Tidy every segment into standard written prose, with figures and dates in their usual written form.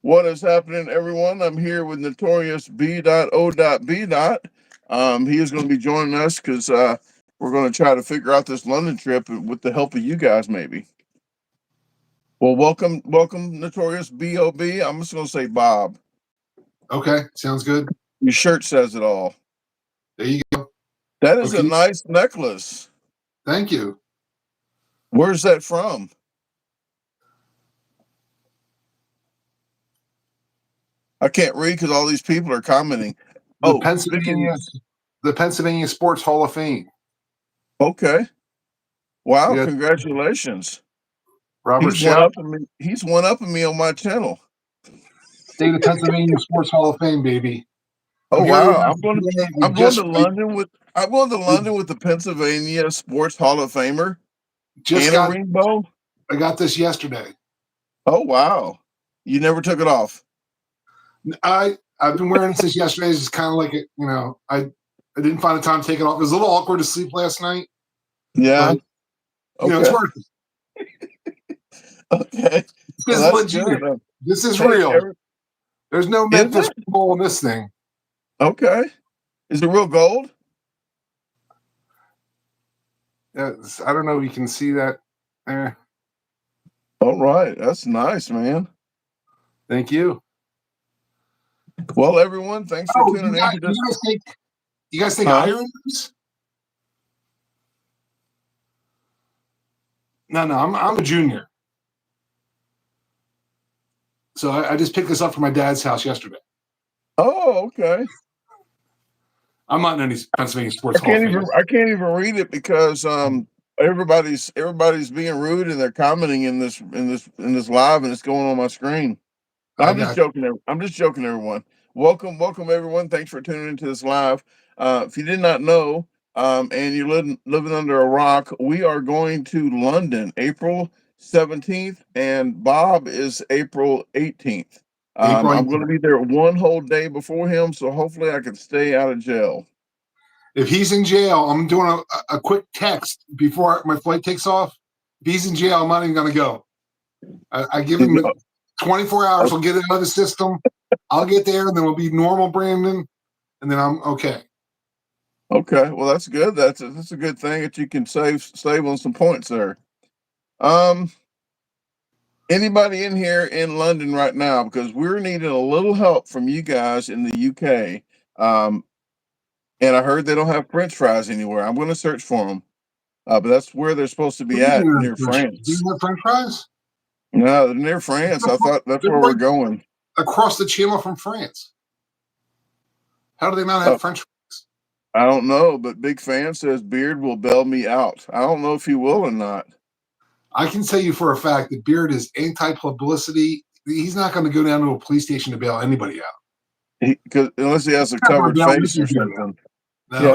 What is happening, everyone? I'm here with Notorious B.O.B. He is going to be joining us because we're going to try to figure out this London trip with the help of you guys, maybe. Well, welcome, Notorious B.O.B. I'm just going to say Bob. Okay, sounds good. Your shirt says it all. There you go. That is Okay. a nice necklace. Thank you. Where's that from? I can't read because all these people are commenting. The Pennsylvania Sports Hall of Fame. Okay. Wow, congratulations. Robert He's Shep. He's one up me on my channel. State of Pennsylvania Sports Hall of Fame, baby. Oh wow! I'm going to London with the Pennsylvania Sports Hall of Famer. A rainbow. I got this yesterday. Oh wow! You never took it off. I've been wearing it since yesterday. It's just kind of like it, I didn't find the time to take it off. It was a little awkward to sleep last night. Yeah. But, it's worth it. Okay. This is legit. This is real. There's no Memphis people in this thing. Okay. Is it real gold? Yes. I don't know if you can see that there. All right. That's nice, man. Thank you. Well, everyone, thanks for tuning in. You guys think Irons? No, I'm a junior. So I just picked this up from my dad's house yesterday. Oh, okay. I'm not in any Pennsylvania sports. I can't even read it because everybody's being rude and they're commenting in this live and it's going on my screen. I'm just joking, everyone. Welcome, everyone. Thanks for tuning into this live. If you did not know, and you're living under a rock, we are going to London April 17th, and Bob is April 18th. I'm going to be there one whole day before him, so hopefully I can stay out of jail. If he's in jail, I'm doing a quick text before my flight takes off. If he's in jail, I'm not even going to go. I give him 24 hours. We'll get it out of the system. I'll get there, and then we'll be normal Brandon, and then I'm okay. Okay, well that's good. That's a good thing that you can save on some points there. Anybody in here in London right now? Because we're needing a little help from you guys in the UK. And I heard they don't have French fries anywhere. I'm going to search for them. But that's where they're supposed to be at, near France. Do you have French fries? No, they're near France. I thought that's where we're going. Across the channel from France. How do they not have French fries? I don't know, but Big Fan says Beard will bail me out. I don't know if he will or not. I can tell you for a fact that Beard is anti-publicity. He's not going to go down to a police station to bail anybody out. Unless he has a covered face or something. No, yeah,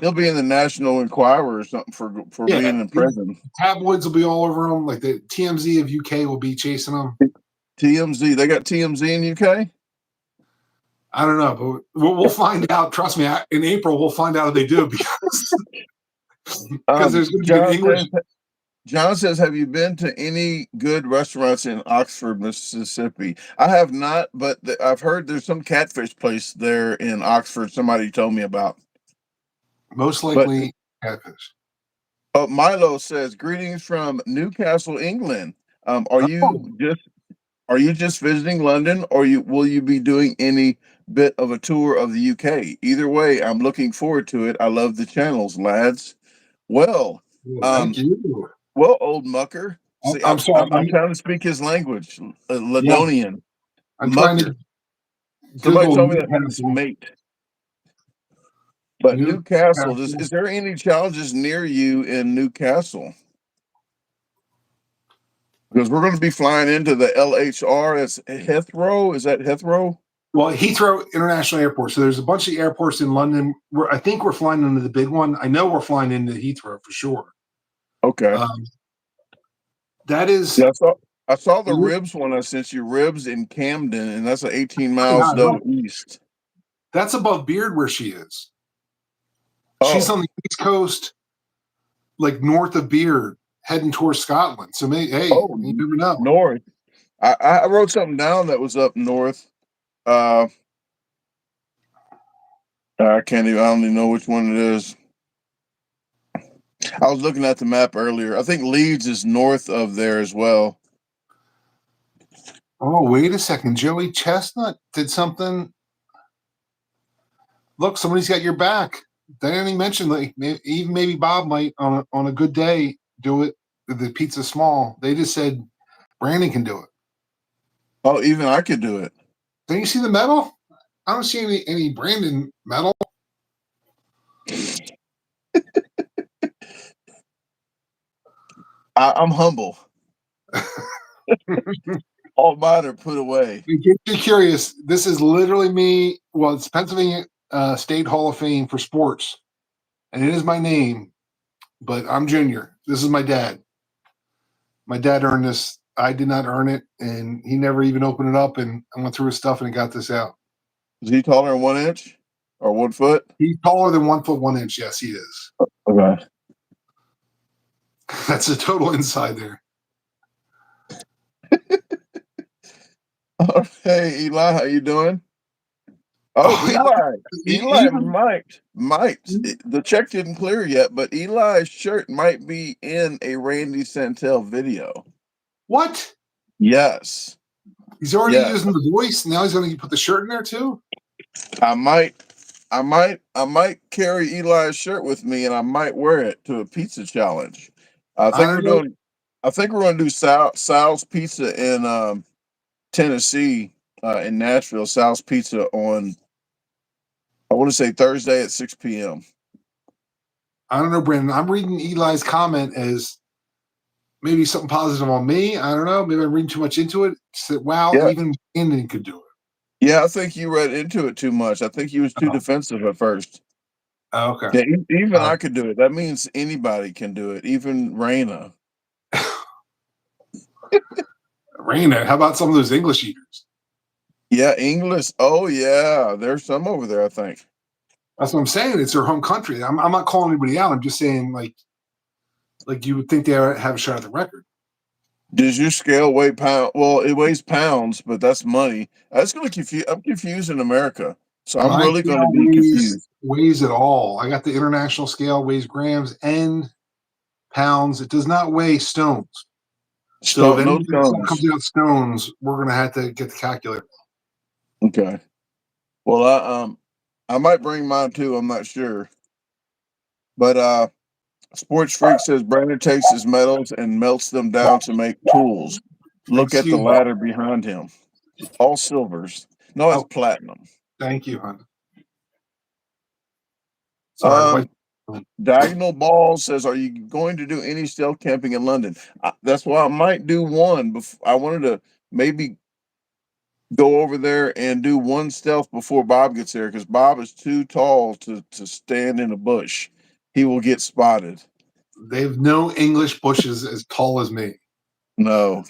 he'll be in the National Enquirer or something for being in prison. Tabloids will be all over him. Like the TMZ of UK will be chasing him. TMZ, they got TMZ in UK? I don't know, but we'll find out. Trust me, in April we'll find out if they do because there's going to be an English. John says, have you been to any good restaurants in Oxford, Mississippi? I have not, but I've heard there's some catfish place there in Oxford somebody told me about. Most likely catfish. Milo says, greetings from Newcastle, England. Are you just visiting London, or will you be doing any bit of a tour of the UK? Either way, I'm looking forward to it. I love the channels, lads. Well, thank you. Well, old mucker. See, I'm sorry. I'm trying to speak his language, Ladonian. Yeah. I'm trying to. Somebody told me that means mate. But Newcastle, is there any challenges near you in Newcastle? Because we're going to be flying into the LHR. That's Heathrow. Is that Heathrow? Well, Heathrow International Airport. So there's a bunch of airports in London. I think we're flying into the big one. I know we're flying into Heathrow for sure. Okay. That is. Yeah, I saw the Ribs one. I sent you Ribs in Camden, and that's 18 miles east. That's above Beard where she is. Oh. She's on the East Coast, like north of Beard, heading towards Scotland. So maybe, you never know. I wrote something down that was up north. Uh, I can't even. I don't even know which one it is. I was looking at the map earlier. I think Leeds is north of there as well. Oh, wait a second. Joey Chestnut did something. Look, somebody's got your back. They didn't even mention, like, even maybe Bob might on a good day do it. The pizza's small. They just said Brandon can do it. Oh, even I could do it. Don't you see the medal? I don't see any Brandon medal. I'm humble. All mine are put away. In case you're curious, this is literally me. Well, it's Pennsylvania State Hall of Fame for sports, and it is my name, but I'm Junior. This is my dad. My dad earned this. I did not earn it, and he never even opened it up. And I went through his stuff and got this out. Is he taller than 1 inch or 1 foot? He's taller than 1 foot 1 inch. Yes, he is. Okay. That's a total inside there. Hey, Eli, how you doing? Oh, Eli might. The check didn't clear yet, but Eli's shirt might be in a Randy Santel video. What? Yes. He's already using the voice. Now he's going to put the shirt in there too. I might carry Eli's shirt with me, and I might wear it to a pizza challenge. I think we're going to do Sal's Pizza in Tennessee, in Nashville. Sal's Pizza on, I want to say Thursday at 6 p.m. I don't know, Brandon. I'm reading Eli's comment as maybe something positive on me. I don't know. Maybe I'm reading too much into it. Said, wow, even Brandon could do it. Yeah, I think you read into it too much. I think he was too defensive at first. Okay. Yeah, even I could do it. That means anybody can do it, even Raina. Raina, how about some of those English eaters? Yeah, English. Oh, yeah. There's some over there, I think. That's what I'm saying. It's their home country. I'm not calling anybody out. I'm just saying, like you would think they have a shot at the record. Does your scale weigh pound? Well, it weighs pounds, but that's money. That's going to confuse. I'm confused in America, so I'm really going to be confused. Weighs it all. I got the international scale, weighs grams and pounds. It does not weigh stones. So if No anything stones. comes out stones, we're going to have to get the calculator. Okay. Well, I might bring mine too. I'm not sure, but Sports Freak says Brandon takes his metals and melts them down to make tools. Look at the ladder behind him. All silvers. No, it's platinum. Thank you, hon. Sorry. Diagonal Ball says, "Are you going to do any stealth camping in London?" That's why I might do one. I wanted to maybe go over there and do one stealth before Bob gets there, because Bob is too tall to stand in a bush. He will get spotted. They have no English bushes as tall as me. No.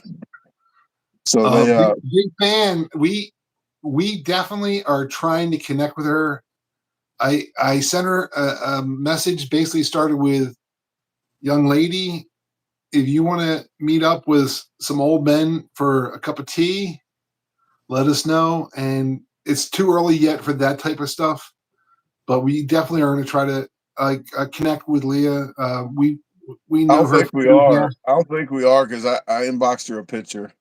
So they big fan. We definitely are trying to connect with her. I sent her a message, basically started with, young lady, if you want to meet up with some old men for a cup of tea, let us know. And it's too early yet for that type of stuff, but we definitely are going to try to connect with Leah. We know I don't her. think we are. I don't think we are, because I inboxed her a picture.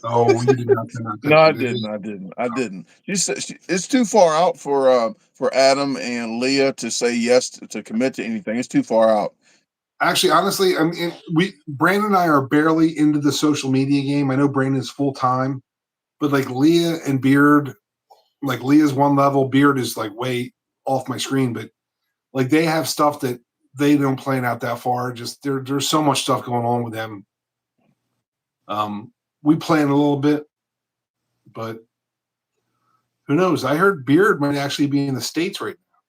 Oh, you did not. No, I didn't. She said it's too far out for Adam and Leah to say yes to commit to anything. It's too far out. Actually, honestly, I mean, Brandon and I are barely into the social media game. I know Brandon's full time, but like Leah and Beard, like Leah's one level, Beard is like way off my screen, but like they have stuff that they don't plan out that far. Just there's so much stuff going on with them. We plan a little bit, but who knows? I heard Beard might actually be in the States right now.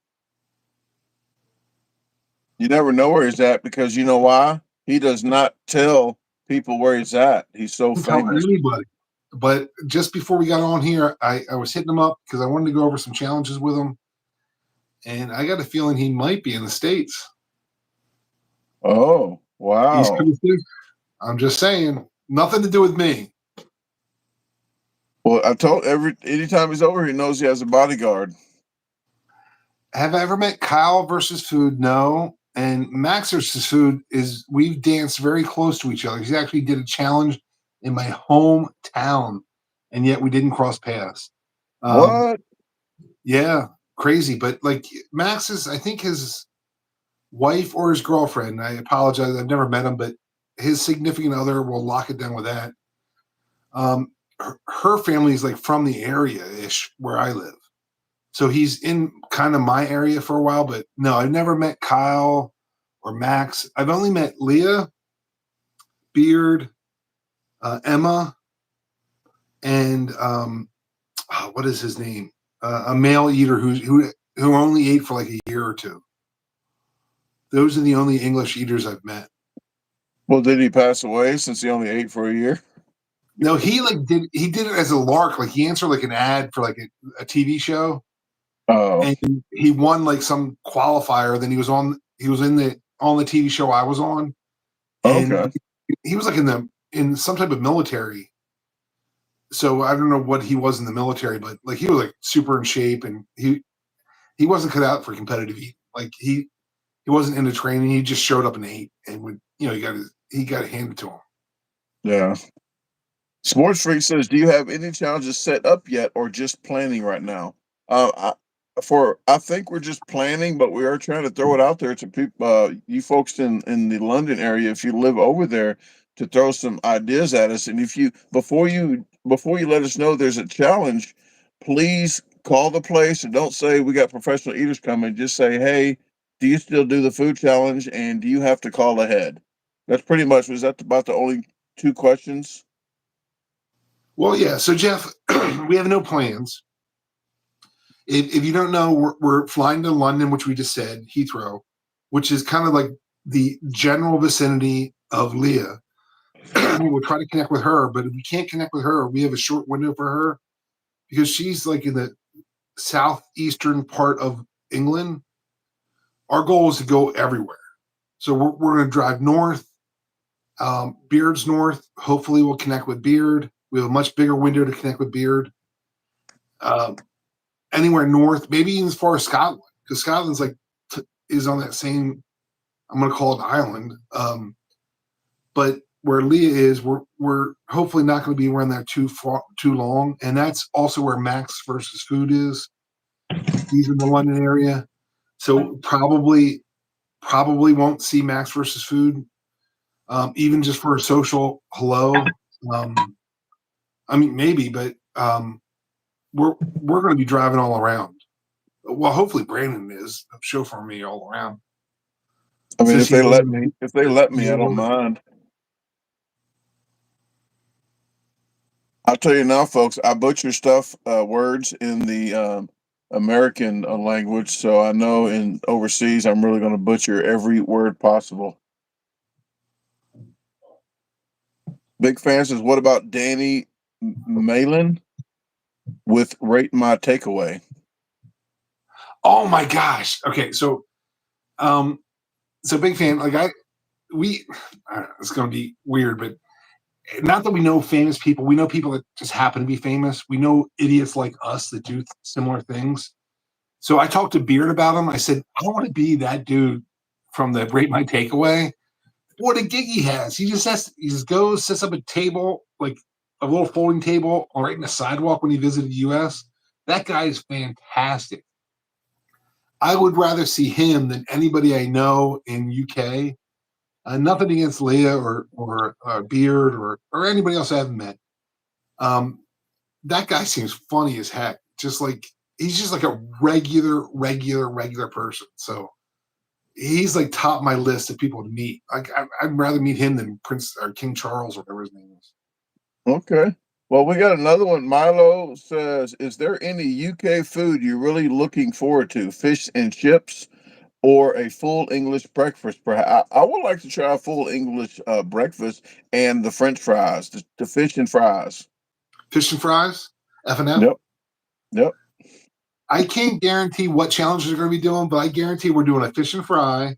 You never know where he's at, because you know why? He does not tell people where he's at. He's so famous. Anybody. But just before we got on here, I was hitting him up because I wanted to go over some challenges with him. And I got a feeling he might be in the States. Oh, wow. I'm just saying, nothing to do with me. Well, I told anytime he's over, he knows he has a bodyguard. Have I ever met Kyle versus Food? No. And Max versus Food is we've danced very close to each other. He actually did a challenge in my hometown, and yet we didn't cross paths. What? Yeah, crazy. But like Max is, I think his wife or his girlfriend. I apologize, I've never met him, but his significant other will lock it down with that. Her family is like from the area ish where I live. So he's in kind of my area for a while, but no, I've never met Kyle or Max. I've only met Leah, Beard, Emma, and what is his name? A male eater who only ate for like a year or two. Those are the only English eaters I've met. Well, did he pass away since he only ate for a year? No, he did it as a lark. Like he answered like an ad for like a TV show. Oh, And he won like some qualifier. Then he was on the TV show I was on. And okay. he was like in some type of military. So I don't know what he was in the military, but like he was like super in shape, and he wasn't cut out for competitive eating. Like he wasn't into training. He just showed up and ate, and would he got it handed to him. Yeah. Sports Freak says, "Do you have any challenges set up yet, or just planning right now?" I think we're just planning, but we are trying to throw it out there to people, you folks in the London area, if you live over there, to throw some ideas at us. And if you before you let us know there's a challenge, please call the place and don't say we got professional eaters coming. Just say, hey, do you still do the food challenge, and do you have to call ahead? That's pretty much was that about the only two questions. Well, yeah. So Jeff, we have no plans. If you don't know, we're flying to London, which we just said, Heathrow, which is kind of like the general vicinity of Leah. We'll try to connect with her, but if we can't connect with her, we have a short window for her because she's like in the southeastern part of England. Our goal is to go everywhere. So we're going to drive north. Beard's north. Hopefully, we'll connect with Beard. We have a much bigger window to connect with Beard. Anywhere north, maybe even as far as Scotland, because Scotland's like is on that same. I'm going to call it island. But where Leah is, we're hopefully not going to be around there too long, and that's also where Max versus Food is. He's in the London area, so probably won't see Max versus Food, even just for a social hello. I mean, maybe, but we're going to be driving all around. Well, hopefully Brandon is chauffeuring me all around. I mean, if they let me, I don't mind. I'll tell you now, folks, I butcher stuff, words in the American language, so I know in overseas I'm really going to butcher every word possible. Big fan says, what about Danny Malin with Rate My Takeaway? Oh my gosh. Okay, so big fan. Like it's going to be weird, but not that we know famous people. We know people that just happen to be famous. We know idiots like us that do similar things. So I talked to Beard about him. I said, I want to be that dude from the Rate My Takeaway. What a gig he has. He just goes, sets up a table, like a little folding table right in the sidewalk when he visited the US. That guy is fantastic. I would rather see him than anybody I know in UK. Nothing against Leah or Beard or anybody else I haven't met. That guy seems funny as heck. He's just like a regular person. So he's like top of my list of people to meet. Like I'd rather meet him than Prince or King Charles or whatever his name is. Okay. Well, we got another one. Milo says, is there any UK food you're really looking forward to? Fish and chips or a full English breakfast? Perhaps I would like to try a full English breakfast and the French fries, the fish and fries. Fish and fries, F&F. Yep. Yep. I can't guarantee what challenges we're going to be doing, but I guarantee we're doing a fish and fry,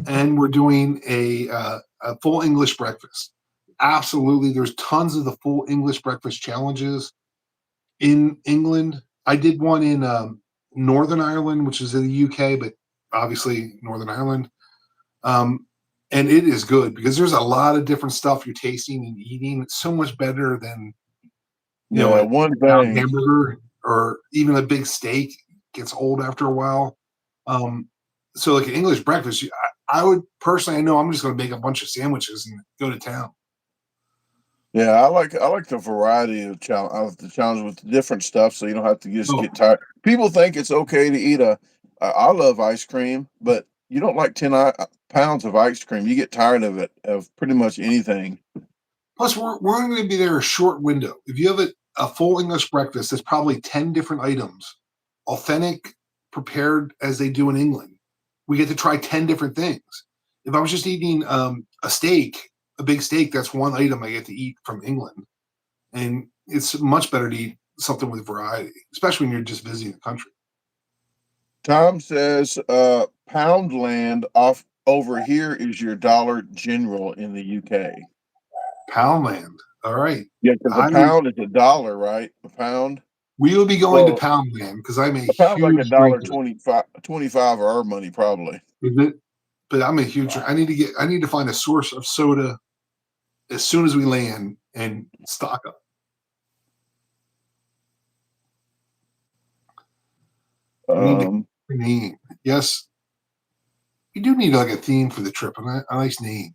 and we're doing a full English breakfast. absolutely. There's tons of the full English breakfast challenges in England. I did one in Northern Ireland, which is in the UK, but obviously Northern Ireland. And it is good because there's a lot of different stuff you're tasting and eating. It's so much better than one a thing. hamburger or even a big steak gets old after a while. So like an English breakfast, I would personally, I know I'm just going to make a bunch of sandwiches and go to town. Yeah, I like the variety of the challenge with the different stuff, so you don't have to just get tired. People think it's okay to eat I love ice cream, but you don't like 10 pounds of ice cream. You get tired of it, of pretty much anything. Plus, we're only going to be there a short window. If you have a full English breakfast, there's probably 10 different items, authentic, prepared as they do in England. We get to try 10 different things. If I was just eating a steak, a big steak, that's one item I get to eat from England. And it's much better to eat something with variety, especially when you're just visiting the country. Tom says Poundland off over here is your Dollar General in the UK. Poundland. All right. Yeah, because a pound is $1, right? A pound. We will be going to Poundland because I'm a pound's like huge $1.25 of our money, probably. Is it? But I'm a huge. I need to find a source of soda as soon as we land and stock up. Name. Yes, you do need like a theme for the trip, a nice name.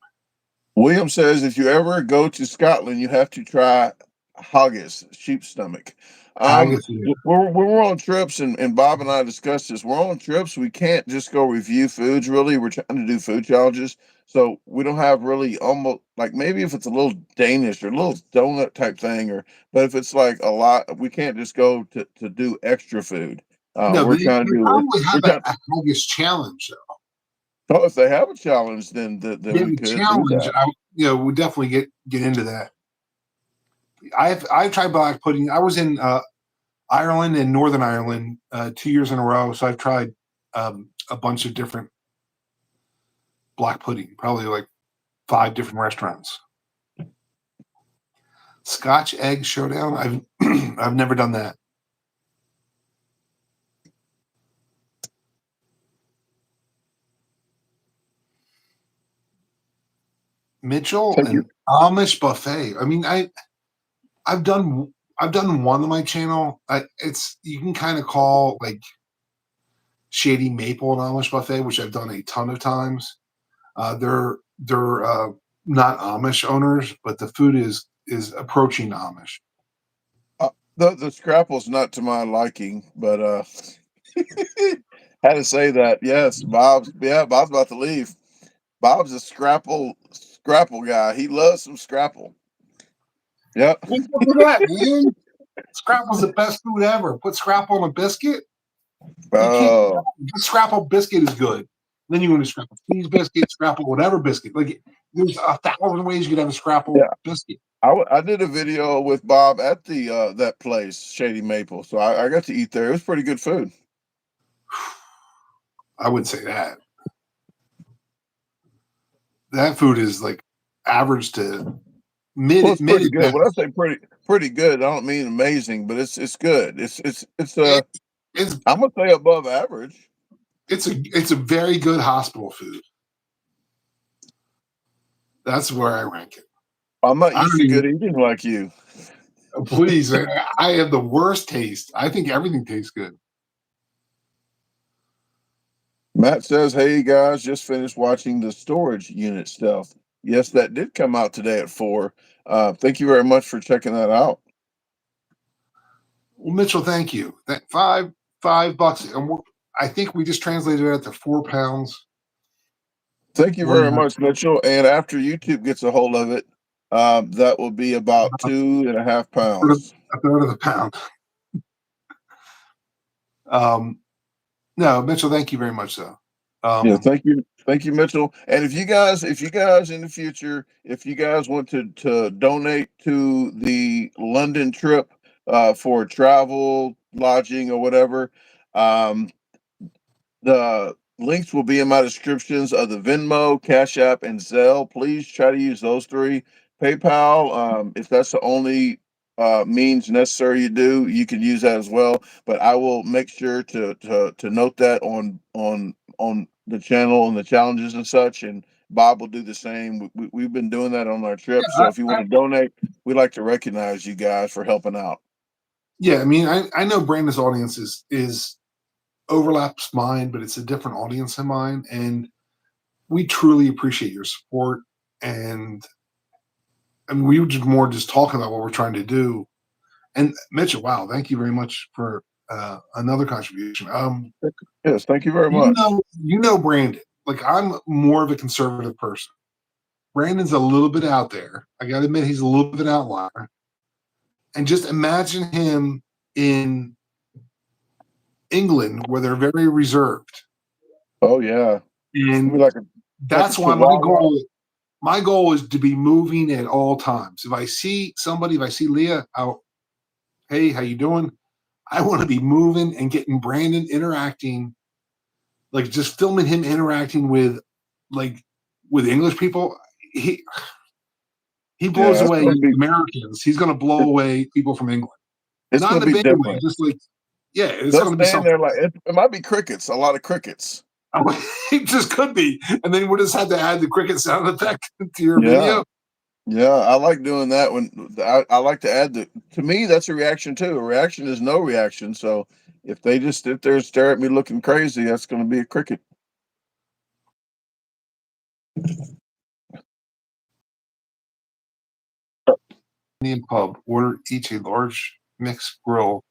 William says if you ever go to Scotland, you have to try haggis, sheep's stomach. When we're on trips, and Bob and I discussed this, we're on trips, we can't just go review foods, really. We're trying to do food challenges. So we don't have really almost like maybe if it's a little Danish or a little donut type thing, but if it's like a lot, we can't just go to do extra food. No, we're trying to do probably have a haggis challenge though. Oh, if they have a challenge, then we could challenge. do that. We'll definitely get into that. I've tried black pudding. I was in Ireland and Northern Ireland 2 years in a row, so I've tried a bunch of different black pudding, probably like 5 different restaurants. Scotch egg showdown. I've never done that. Mitchell and Amish buffet. I mean, I've done one on my channel. You can kind of call like Shady Maple and Amish buffet, which I've done a ton of times. They're not Amish owners, but the food is approaching Amish. The Scrapple's not to my liking, but had to say that. Yes, Bob's about to leave. Bob's a Scrapple guy. He loves some Scrapple. Yep. Look at that, man. Scrapple's the best food ever. Put Scrapple on a biscuit. Scrapple biscuit is good. Then you want to Scrapple cheese biscuit, Scrapple whatever biscuit. Like there's 1,000 ways you could have a Scrapple biscuit. I did a video with Bob at the that place, Shady Maple. So I got to eat there. It was pretty good food. I would say that. That food is like average to mid. Well, it's pretty good. When I say pretty good, I don't mean amazing, but it's good. It's I'm gonna say above average. It's a very good hospital food. That's where I rank it. I'm not used to good eating like you. Please, I have the worst taste. I think everything tastes good. Matt says, "Hey guys, just finished watching the storage unit stuff. Yes, that did come out today at 4. Thank you very much for checking that out." Well, Mitchell, thank you. That $5, and I think we just translated it to £4. Thank you very much, Mitchell. And after YouTube gets a hold of it, that will be about 2.5 pounds. A third of a pound. No, Mitchell, thank you very much, though. Yeah, thank you, Mitchell. And if you guys in the future, if you guys want to donate to the London trip for travel, lodging, or whatever, the links will be in my descriptions of the Venmo, Cash App, and Zelle. Please try to use those 3 PayPal. If that's the only means necessary you can use that as well. But I will make sure to note that on the channel and the challenges and such. And Bob will do the same. We've been doing that on our trip. So if you want to donate, we'd like to recognize you guys for helping out. Yeah, I mean, I know Brandon's audience is overlaps mine, but it's a different audience than mine, and we truly appreciate your support. And we were just talking about what we're trying to do. And Mitchell, wow, thank you very much for another contribution. Yes, thank you very much. You know Brandon. Like, I'm more of a conservative person. Brandon's a little bit out there. I got to admit, he's a little bit of an outlier. And just imagine him in England, where they're very reserved. Oh yeah, And that's why my goal is to be moving at all times. If I see Leah out, hey, how you doing? I want to be moving and getting Brandon interacting, like just filming him interacting with English people. He blows away Americans. He's going to blow away people from England. It's going to be different. Way, just like, yeah, it's going to be something. There like it might be crickets. A lot of crickets. It just could be, and then we just had to add the cricket sound effect to your video. Yeah, I like doing that when I like to add to me, that's a reaction too. A reaction is no reaction. So if they just sit there and stare at me looking crazy, that's going to be a cricket. Indian pub, order each a large mixed grill,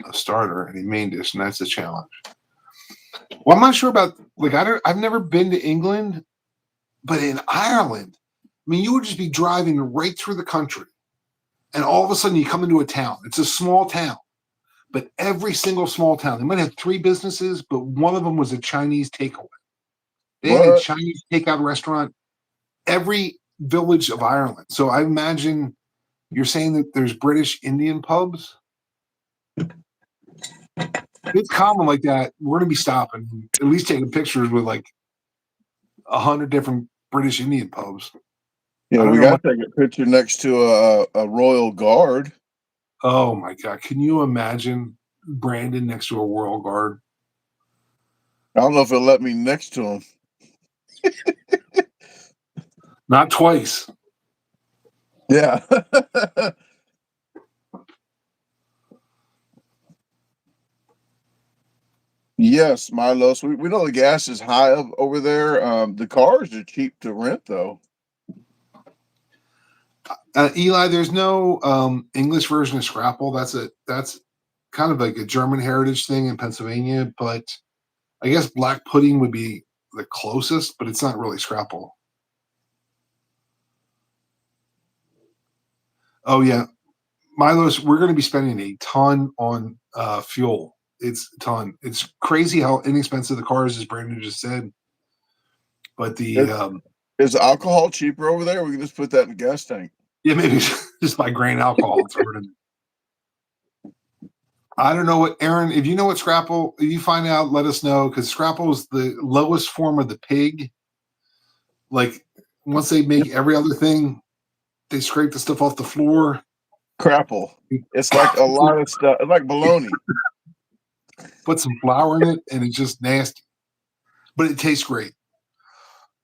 a starter, and a main dish, and that's the challenge. Well, I'm not sure about I've never been to England, but in Ireland, I mean, you would just be driving right through the country, and all of a sudden you come into a town. It's a small town, but every single small town, they might have 3 businesses, but one of them was a Chinese takeaway. They had a Chinese takeout restaurant every village of Ireland. So I imagine you're saying that there's British Indian pubs. It's common like that. We're going to be stopping, at least taking pictures with 100 different British Indian pubs. Yeah, we got to take a picture next to a Royal Guard. Oh my God. Can you imagine Brandon next to a Royal Guard? I don't know if it'll let me next to him. Not twice. Yeah. Yes, Milos. We know the gas is high up over there. The cars are cheap to rent, though. Eli, there's no English version of Scrapple. That's kind of like a German heritage thing in Pennsylvania, but I guess black pudding would be the closest, but it's not really Scrapple. Oh yeah, Milos, we're going to be spending a ton on fuel. It's a ton. It's crazy how inexpensive the car is, as Brandon just said. But is alcohol cheaper over there? We can just put that in the gas tank. Yeah, maybe just buy grain alcohol. I don't know what, Aaron, if you know what Scrapple, if you find out, let us know, because Scrapple is the lowest form of the pig. Like, once they make every other thing, they scrape the stuff off the floor. Crapple. It's like a lot of stuff. It's like bologna. Put some flour in it, and it's just nasty. But it tastes great.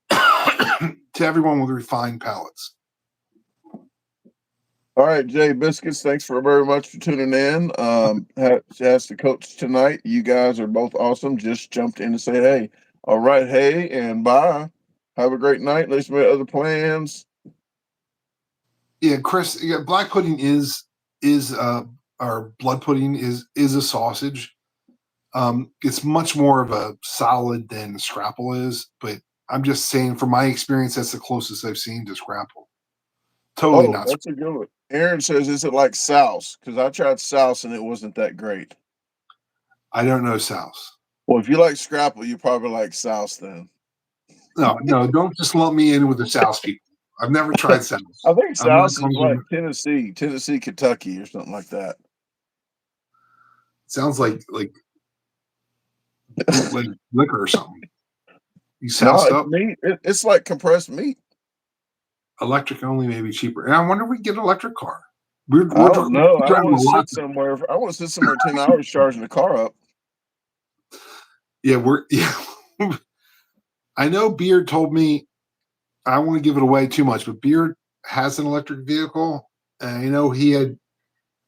To everyone with refined palates. All right, Jay Biscuits, thanks very much for tuning in. As the coach tonight, you guys are both awesome. Just jumped in to say hey. All right, hey, and bye. Have a great night. Let's make other plans. Yeah, Chris, black pudding is or blood pudding is a sausage. It's much more of a solid than Scrapple is, but I'm just saying from my experience, that's the closest I've seen to Scrapple. Totally not. That's a good one. Aaron says, is it like Souse? Because I tried Souse and it wasn't that great. I don't know Souse. Well, if you like Scrapple, you probably like Souse then. No, don't just lump me in with the Souse people. I've never tried Souse. I think Souse is like Tennessee, Kentucky, or something like that. Sounds like liquor or something. You soused up? Meat. It's like compressed meat. electric only may be cheaper. And I wonder if we can get an electric car. I don't know. I don't driving want a to lot. sit somewhere. I want to sit somewhere 10 hours charging the car up. Yeah, I know Beard told me, I don't want to give it away too much, but Beard has an electric vehicle. And he had,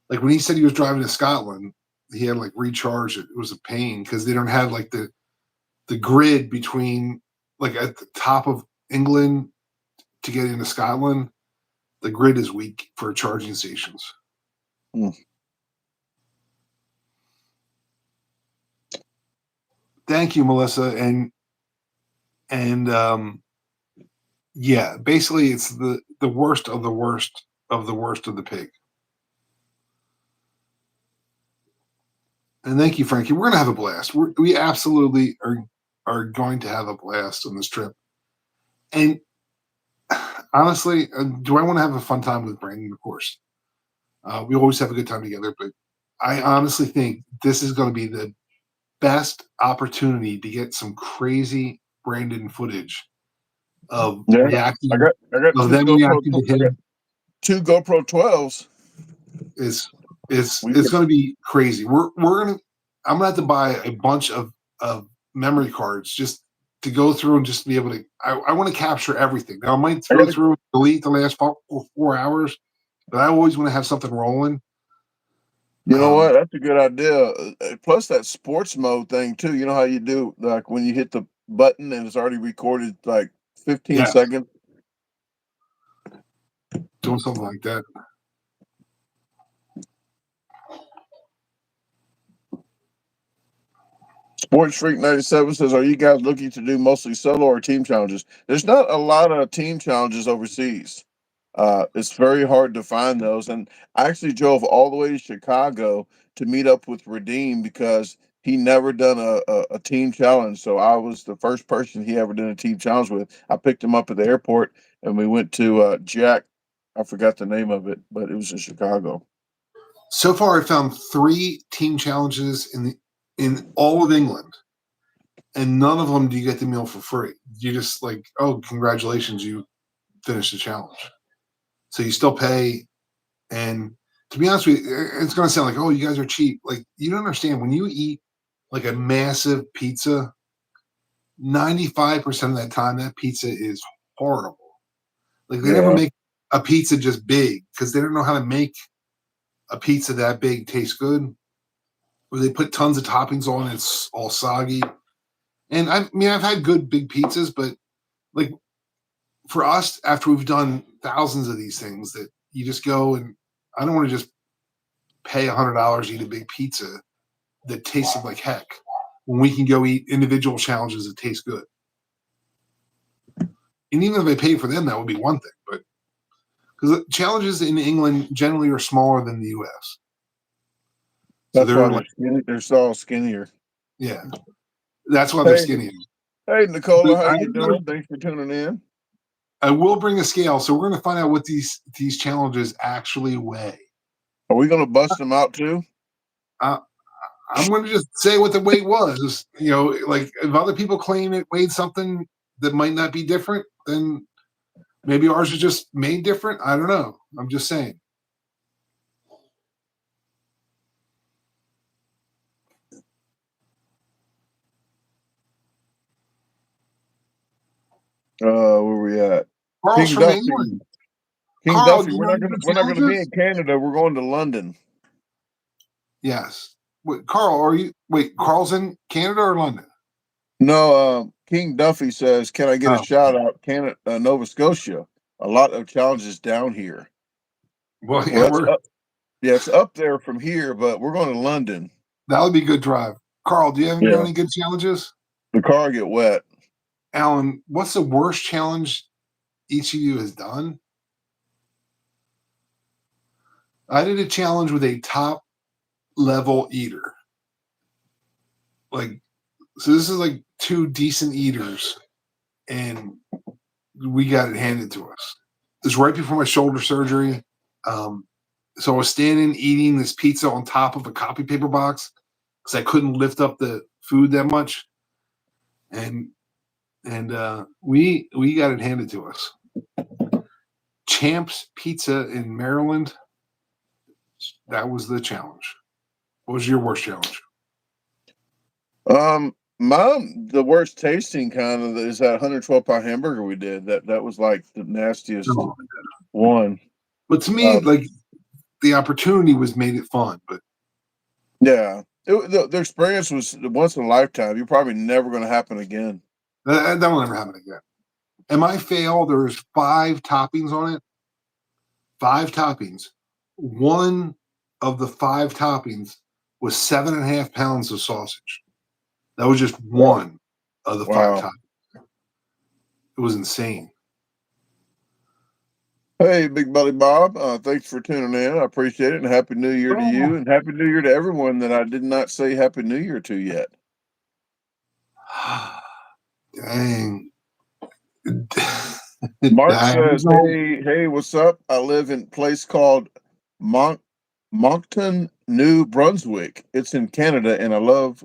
like, when he said he was driving to Scotland, he had like recharge it. It was a pain because they don't have like the grid between, like, at the top of England to get into Scotland. The grid is weak for charging stations. Thank you, Melissa. And yeah, basically it's the worst of the worst of the worst of the pig. And thank you, Frankie. We're gonna have a blast. We absolutely are going to have a blast on this trip. And honestly, do I want to have a fun time with Brandon? Of course. We always have a good time together, but I honestly think this is going to be the best opportunity to get some crazy Brandon footage of reacting. I got of two them GoPro. reacting to I got him. 2 GoPro 12s. It's going to be crazy. I'm gonna have to buy a bunch of memory cards just to go through and just be able to. I want to capture everything. Now I might throw through and delete the last 4 hours, but I always want to have something rolling. You know what? That's a good idea. Plus that sports mode thing too. You know how you do, like when you hit the button and it's already recorded like 15 seconds. Doing something like that. Sports Freak 97 says, "Are you guys looking to do mostly solo or team challenges?" There's not a lot of team challenges overseas. It's very hard to find those. And I actually drove all the way to Chicago to meet up with Redeem because he never done a team challenge. So I was the first person he ever did a team challenge with. I picked him up at the airport and we went to Jack. I forgot the name of it, but it was in Chicago. So far, I found 3 team challenges in all of England, and none of them do you get the meal for free. You just like, oh, congratulations, you finished the challenge. So you still pay. And to be honest with you, it's going to sound like, oh, you guys are cheap. Like, you don't understand. When you eat like a massive pizza, 95% of that time, that pizza is horrible. Like, they never make a pizza just big because they don't know how to make a pizza that big taste good. Where they put tons of toppings on, it's all soggy. And I've had good big pizzas, but like for us, after we've done thousands of these things, that you just go and I don't want to just pay $100 to eat a big pizza that tasted like heck when we can go eat individual challenges that taste good. And even if I paid for them, that would be one thing. But because challenges in England generally are smaller than the U.S. That's why they're all skinnier. Yeah, that's why they're skinnier. Hey, Nicola, how you doing? Thanks for tuning in. I will bring a scale, so we're going to find out what these challenges actually weigh. Are we going to bust them out too? I'm going to just say what the weight was. Like if other people claim it weighed something that might not be different, then maybe ours is just made different. I don't know. I'm just saying. Where we at? Carl's from England. King Carl, Duffy, we're not going to be in Canada. We're going to London. Yes. Wait, Carl, Carl's in Canada or London? No, King Duffy says, "Can I get a shout out? Canada, Nova Scotia. A lot of challenges down here." Well, it's up there from here, but we're going to London. That would be a good drive. Carl, do you have any good challenges? The car get wet. Alan, what's the worst challenge each of you has done? I did a challenge with a top level eater. So this is like 2 decent eaters, and we got it handed to us. It was right before my shoulder surgery. So I was standing eating this pizza on top of a copy paper box because I couldn't lift up the food that much. And we got it handed to us. Champs Pizza in Maryland. That was the challenge. What was your worst challenge? The worst tasting kind of is that 112-pound hamburger we did. That was like the nastiest one. But to me, like the opportunity was made it fun. But yeah, the experience was once in a lifetime. You're probably never going to happen again. That will never happen again. And my fail, there's 5 toppings on it. 5 toppings. One of the 5 toppings was 7.5 pounds of sausage. That was just one of the 5 toppings. It was insane. Hey, Big Belly Bob, thanks for tuning in. I appreciate it, and Happy New Year to you, and Happy New Year to everyone that I did not say Happy New Year to yet. Dang. Mark says, hey, what's up? I live in a place called Moncton, New Brunswick. It's in Canada, and I love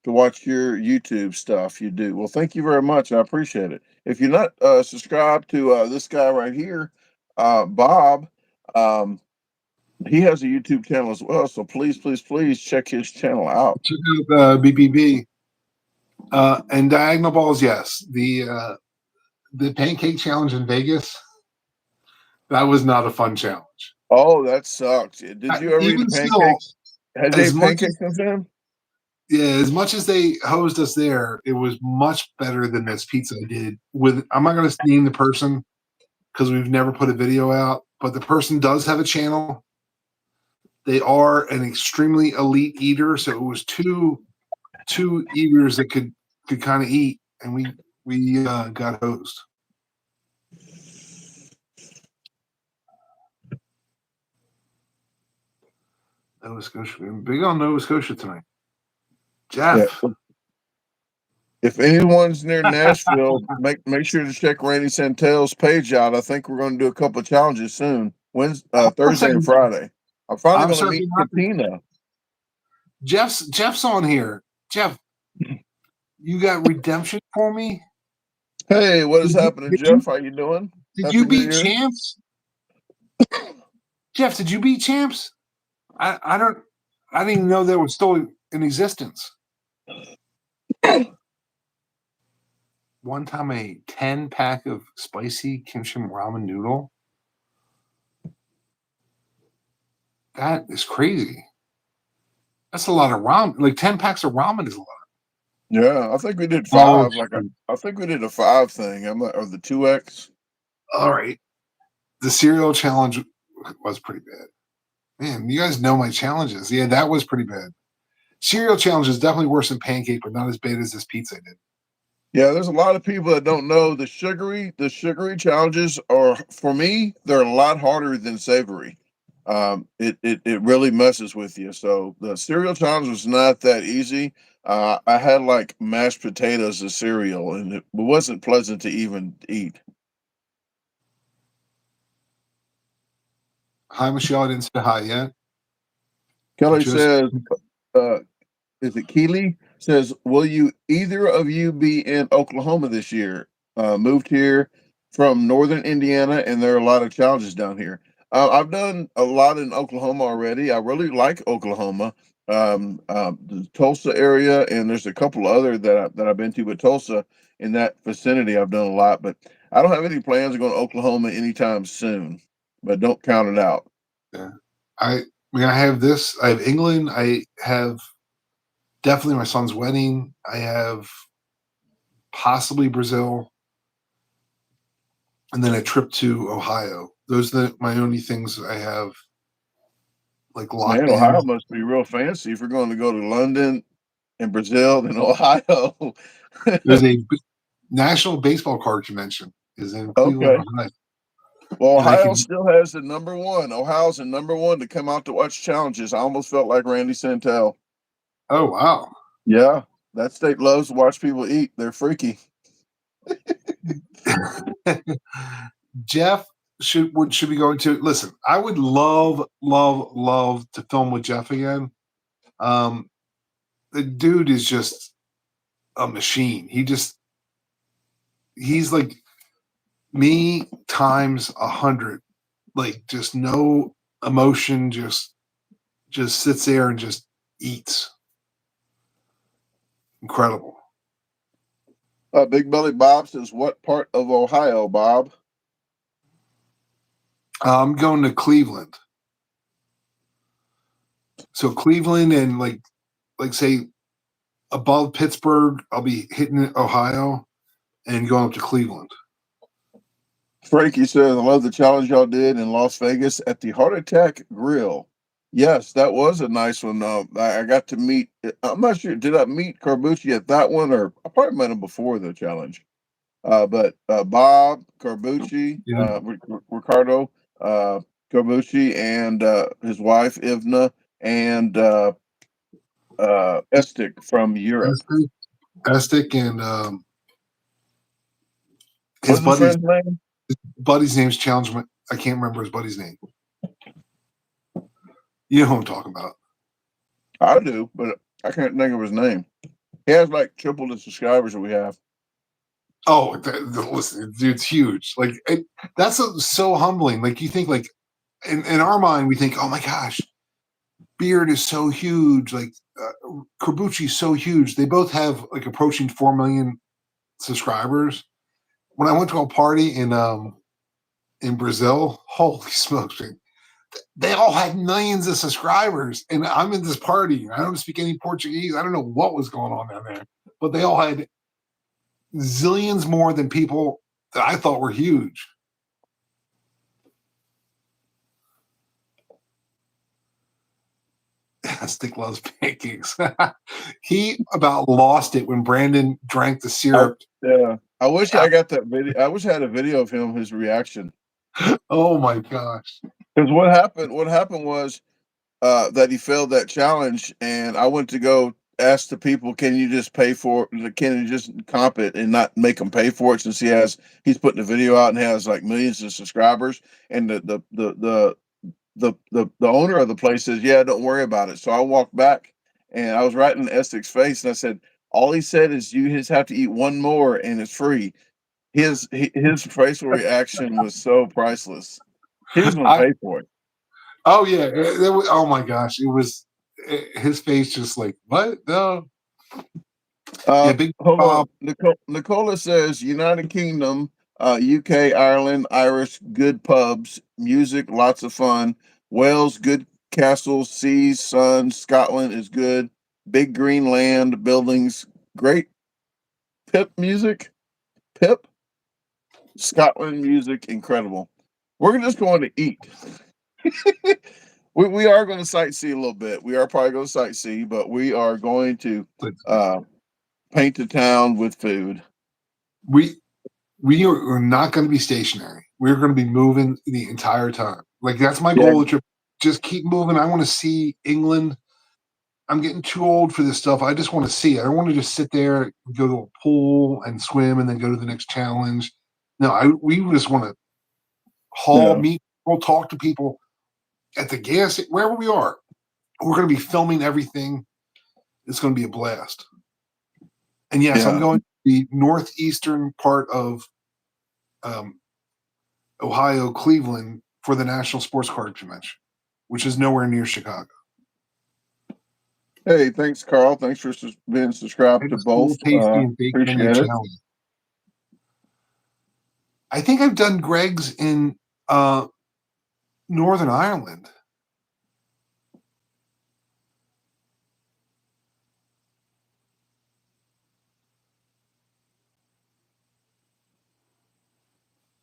to watch your YouTube stuff you do. Well, thank you very much. I appreciate it. If you're not subscribed to this guy right here, Bob, he has a YouTube channel as well. So please check his channel out. Check out BBB. And diagonal balls, yes. The pancake challenge in Vegas, that was not a fun challenge. Oh, that sucked. Did you ever eat pancakes? Has they pancakes since then? Yeah, as much as they hosed us there, it was much better than this pizza I did with. I'm not going to name the person because we've never put a video out, but the person does have a channel. They are an extremely elite eater, so it was two eaters that could kind of eat, and we got hosed. Nova Scotia, we're big on Nova Scotia tonight. Jeff. Yeah. If anyone's near Nashville, make sure to check Randy Santel's page out. I think we're going to do a couple of challenges soon. Thursday and Friday. I'm finally going to meet Katina. Jeff's on here. Jeff, you got redemption for me? Hey, what is happening, Jeff? How you doing? Did you beat Champs? Jeff, did you beat Champs? I didn't even know they were still in existence. One time I ate 10-pack of spicy kimchi ramen noodle. That is crazy. That's a lot of ramen. Like 10 packs of ramen is a lot. Yeah, I think we did 5. I think we did a 5 thing. Or the 2X. All right. The cereal challenge was pretty bad. Man, you guys know my challenges. Yeah, that was pretty bad. Cereal challenge is definitely worse than pancake, but not as bad as this pizza I did. Yeah, there's a lot of people that don't know the sugary challenges are, for me, they're a lot harder than savory. It really messes with you. So the cereal challenge was not that easy. I had like mashed potatoes as cereal, and it wasn't pleasant to even eat. Hi, Michelle. I didn't say hi yet. Kelly says, is it Keely? Says, will you either of you be in Oklahoma this year? Moved here from northern Indiana, and there are a lot of challenges down here. I've done a lot in Oklahoma already. I really like Oklahoma, the Tulsa area, and there's a couple other that I've been to, but Tulsa in that vicinity I've done a lot. But I don't have any plans of going to Oklahoma anytime soon. But don't count it out. Yeah, I have this. I have England. I have definitely my son's wedding. I have possibly Brazil, and then a trip to Ohio. Those are my only things I have. Like locked in. Ohio must be real fancy if you're going to go to London and Brazil and Ohio. There's a National Baseball Card Convention is in Cleveland, Ohio. Well, Ohio still has the number one. Ohio's the number one to come out to watch challenges. I almost felt like Randy Santel. Oh, wow. Yeah, that state loves to watch people eat. They're freaky. Jeff should be going to listen. I would love to film with Jeff again. The dude is just a machine. He's like me times 100 like just no emotion, just sits there and just eats. Incredible. Big Belly Bob says, "What part of Ohio, Bob?" I'm going to Cleveland. So Cleveland and like say above Pittsburgh, I'll be hitting Ohio and going up to Cleveland. Frankie says, "I love the challenge y'all did in Las Vegas at the Heart Attack Grill." Yes, that was a nice one. I got to meet. I'm not sure. Did I meet Carbucci at that one, or I probably met him before the challenge? But Bob Carbucci, Yeah. Ricardo Carbucci, and his wife Ivna, and Estic from Europe. Estic and his What's his friend's name? buddy's name's Challengement. I can't remember his buddy's name. You know who I'm talking about. I do, but I can't think of his name. He has like triple the subscribers that we have. Oh, listen, dude's huge. Like that's so humbling. Like you think, like in our mind, we think, oh my gosh, Beard is so huge. Like Corbucci's so huge. They both have like approaching 4 million subscribers. When I went to a party in Brazil, holy smokes, man, they all had millions of subscribers, and I'm in this party. I don't speak any Portuguese. I don't know what was going on down there, but they all had zillions more than people that I thought were huge. Stick loves pancakes. He about lost it when Brandon drank the syrup. Yeah, I wish I got that video. I wish I had a video of him, his reaction. Oh my gosh! Because what happened? What happened was that he failed that challenge, and I went to go ask the people, "Can you just pay for it? Can you just comp it and not make him pay for it?" Since he's putting the video out and has like millions of subscribers, and the owner of the place says, "Yeah, don't worry about it." So I walked back, and I was right in Essex's face, and I said, "All he said is you just have to eat one more, and it's free." His facial reaction was so priceless. He was going to pay for it. Oh yeah, oh my gosh, it was his face just like what? No. Yeah, big Hold Bob. on. Nicola says United Kingdom, UK, Ireland, Irish, good pubs, music, lots of fun. Wales, good castles, seas, sun. Scotland is good. Big green land, buildings, great pip music. Pip. Scotland music, incredible. We're just going to eat. we are going to sightsee a little bit. We are probably going to sightsee, but we are going to paint the town with food. We are not going to be stationary. We're going to be moving the entire time. Like that's my goal. The trip. Just keep moving. I want to see England. I'm getting too old for this stuff. I just want to see. I don't want to just sit there, and go to a pool and swim, and then go to the next challenge. No, we just want to meet people, talk to people at the gas, wherever we are. We're going to be filming everything. It's going to be a blast. And yes, I'm going to the northeastern part of Ohio, Cleveland, for the National Sports Card Convention, which is nowhere near Chicago. Hey, thanks, Carl. Thanks for being subscribed to both. Appreciate it. I think I've done Greg's in Northern Ireland.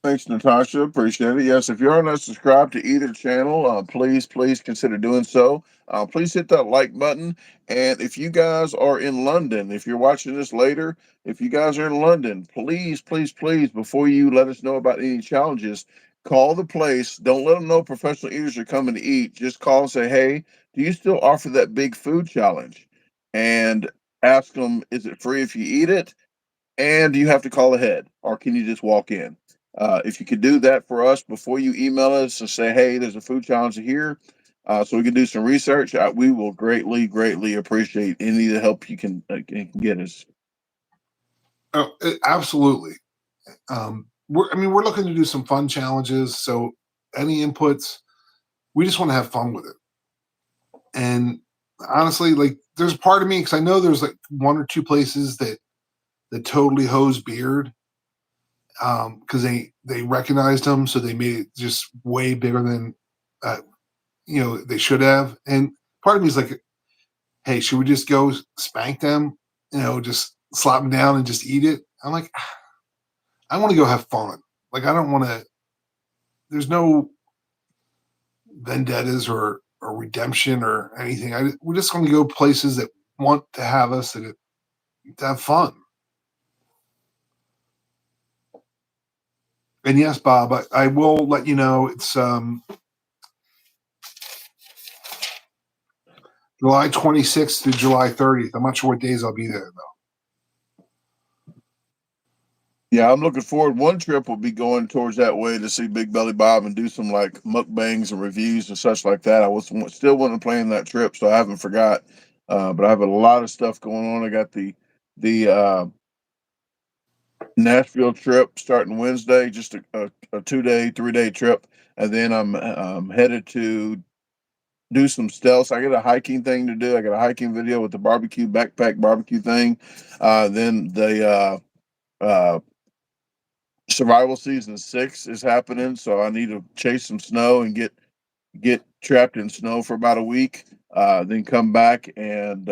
Thanks, Natasha. Appreciate it. Yes, if you are not subscribed to either channel, please consider doing so. Please hit that like button. And if you guys are in London, if you're watching this later, if you guys are in London, please, before you let us know about any challenges, call the place. Don't let them know professional eaters are coming to eat. Just call and say, "Hey, do you still offer that big food challenge?" And ask them, "Is it free if you eat it? And do you have to call ahead, or can you just walk in?" If you could do that for us before you email us and say, "Hey, there's a food challenge here," so we can do some research, we will greatly appreciate any of the help you can get us. Oh, absolutely. We're looking to do some fun challenges. So any inputs. We just want to have fun with it. And honestly, like there's a part of me, because I know there's like one or two places that totally hose beard, because they recognized him, so they made it just way bigger than they should have. And part of me is like, hey, should we just go spank them? Just slap them down and just eat it? I'm like, I want to go have fun. Like I don't want to. There's no vendettas or redemption or anything. We're just going to go places that want to have us to have fun. And yes, Bob, I will let you know it's July 26th to July 30th. I'm not sure what days I'll be there though. Yeah, I'm looking forward. One trip will be going towards that way to see Big Belly Bob and do some like mukbangs and reviews and such like that. I was still wanting to plan that trip, so I haven't forgot. But I have a lot of stuff going on. I got the Nashville trip starting Wednesday, just a 2-day, 3-day trip, and then I'm headed to do some stealth. I got a hiking thing to do. I got a hiking video with the barbecue backpack barbecue thing. Then the survival season 6 is happening, so I need to chase some snow and get trapped in snow for about a week. Then come back and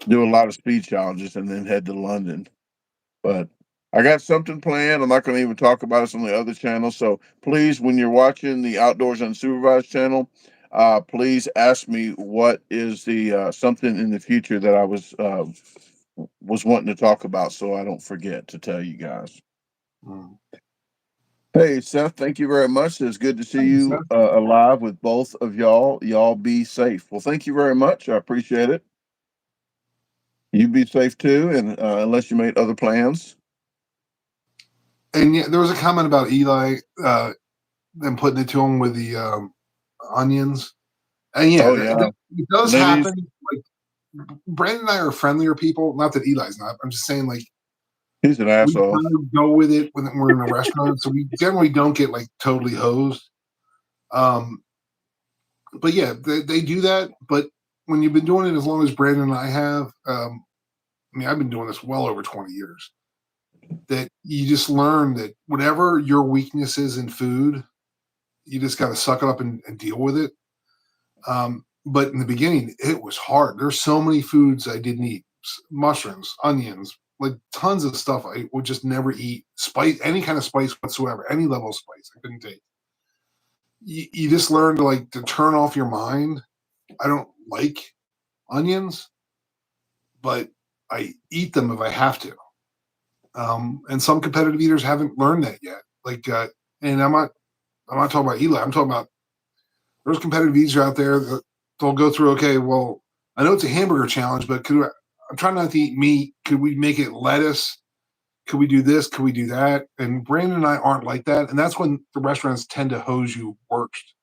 do a lot of speed challenges, and then head to London. But I got something planned. I'm not going to even talk about it on the other channel. So please, when you're watching the Outdoors Unsupervised channel, please ask me what is the something in the future that I was wanting to talk about, so I don't forget to tell you guys. Hey, Seth, thank you very much. It's good to see you alive with both of y'all. Y'all be safe. Well, thank you very much. I appreciate it. You be safe too, and unless you made other plans. And yeah, there was a comment about Eli, them putting it to him with the onions. And yeah, Oh yeah, it does Lenny's. happen. Like Brandon and I are friendlier people. Not that Eli's not. I'm just saying, like, He's an we asshole. kind of go with it when we're in a restaurant, so we generally don't get like totally hosed. But yeah, they do that. But when you've been doing it as long as Brandon and I have, I mean, I've been doing this well over 20 years. That you just learn that whatever your weakness is in food, you just got to suck it up and deal with it. But in the beginning, it was hard. There's so many foods I didn't eat: mushrooms, onions, like tons of stuff I would just never eat. Spice, any kind of spice whatsoever, any level of spice I couldn't take. You just learn to turn off your mind. I don't like onions, but I eat them if I have to. And some competitive eaters haven't learned that yet. And I'm not talking about Eli. I'm talking about there's competitive eaters out there that they'll go through. Okay, well, I know it's a hamburger challenge, but I'm trying not to eat meat. Could we make it lettuce? Could we do this? Could we do that? And Brandon and I aren't like that. And that's when the restaurants tend to hose you worst.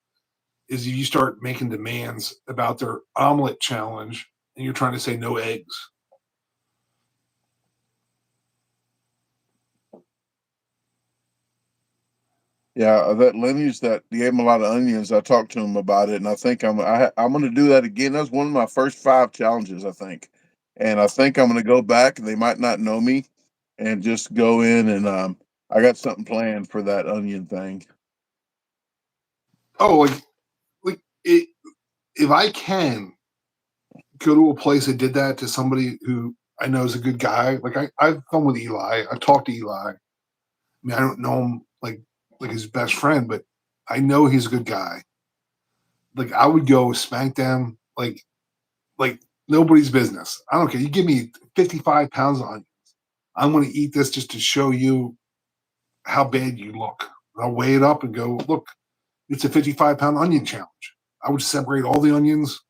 Is you start making demands about their omelet challenge, and you're trying to say no eggs. Yeah, that Lenny's that gave him a lot of onions. I talked to him about it, and I think I'm going to do that again. That's one of my first 5 challenges, I think, and I think I'm going to go back. They might not know me, and just go in and I got something planned for that onion thing. Oh, like it. If I can go to a place that did that to somebody who I know is a good guy, like I've come with Eli. I've talked to Eli. I mean, I don't know him like his best friend, but I know he's a good guy. Like I would go spank them like nobody's business. I don't care. You give me 55 pounds of onions. I'm going to eat this just to show you how bad you look. I'll weigh it up and go, look, it's a 55-pound onion challenge. I would separate all the onions.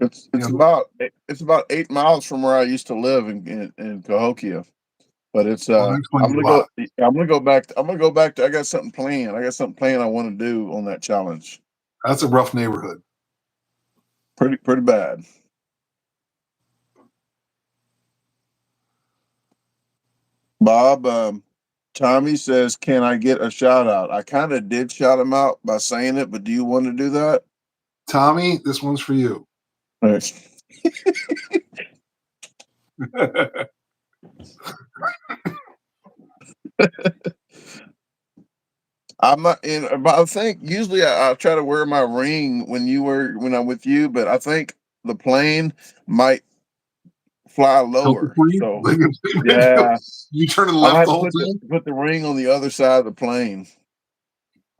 It's about 8 miles from where I used to live in Cahokia. But it's Well, I'm gonna go. I'm gonna go back. I'm gonna go back to. I got something planned. I got something planned. I want to do on that challenge. That's a rough neighborhood. Pretty bad. Bob, Tommy says, "Can I get a shout out?" I kind of did shout him out by saying it, but do you want to do that? Tommy, this one's for you. Thanks. I'm not in, but I think usually I try to wear my ring when I'm with you, but I think the plane might fly Tilt the lower. plane. So yeah, You turn to the I might left have the to whole time. put the ring on the other side of the plane.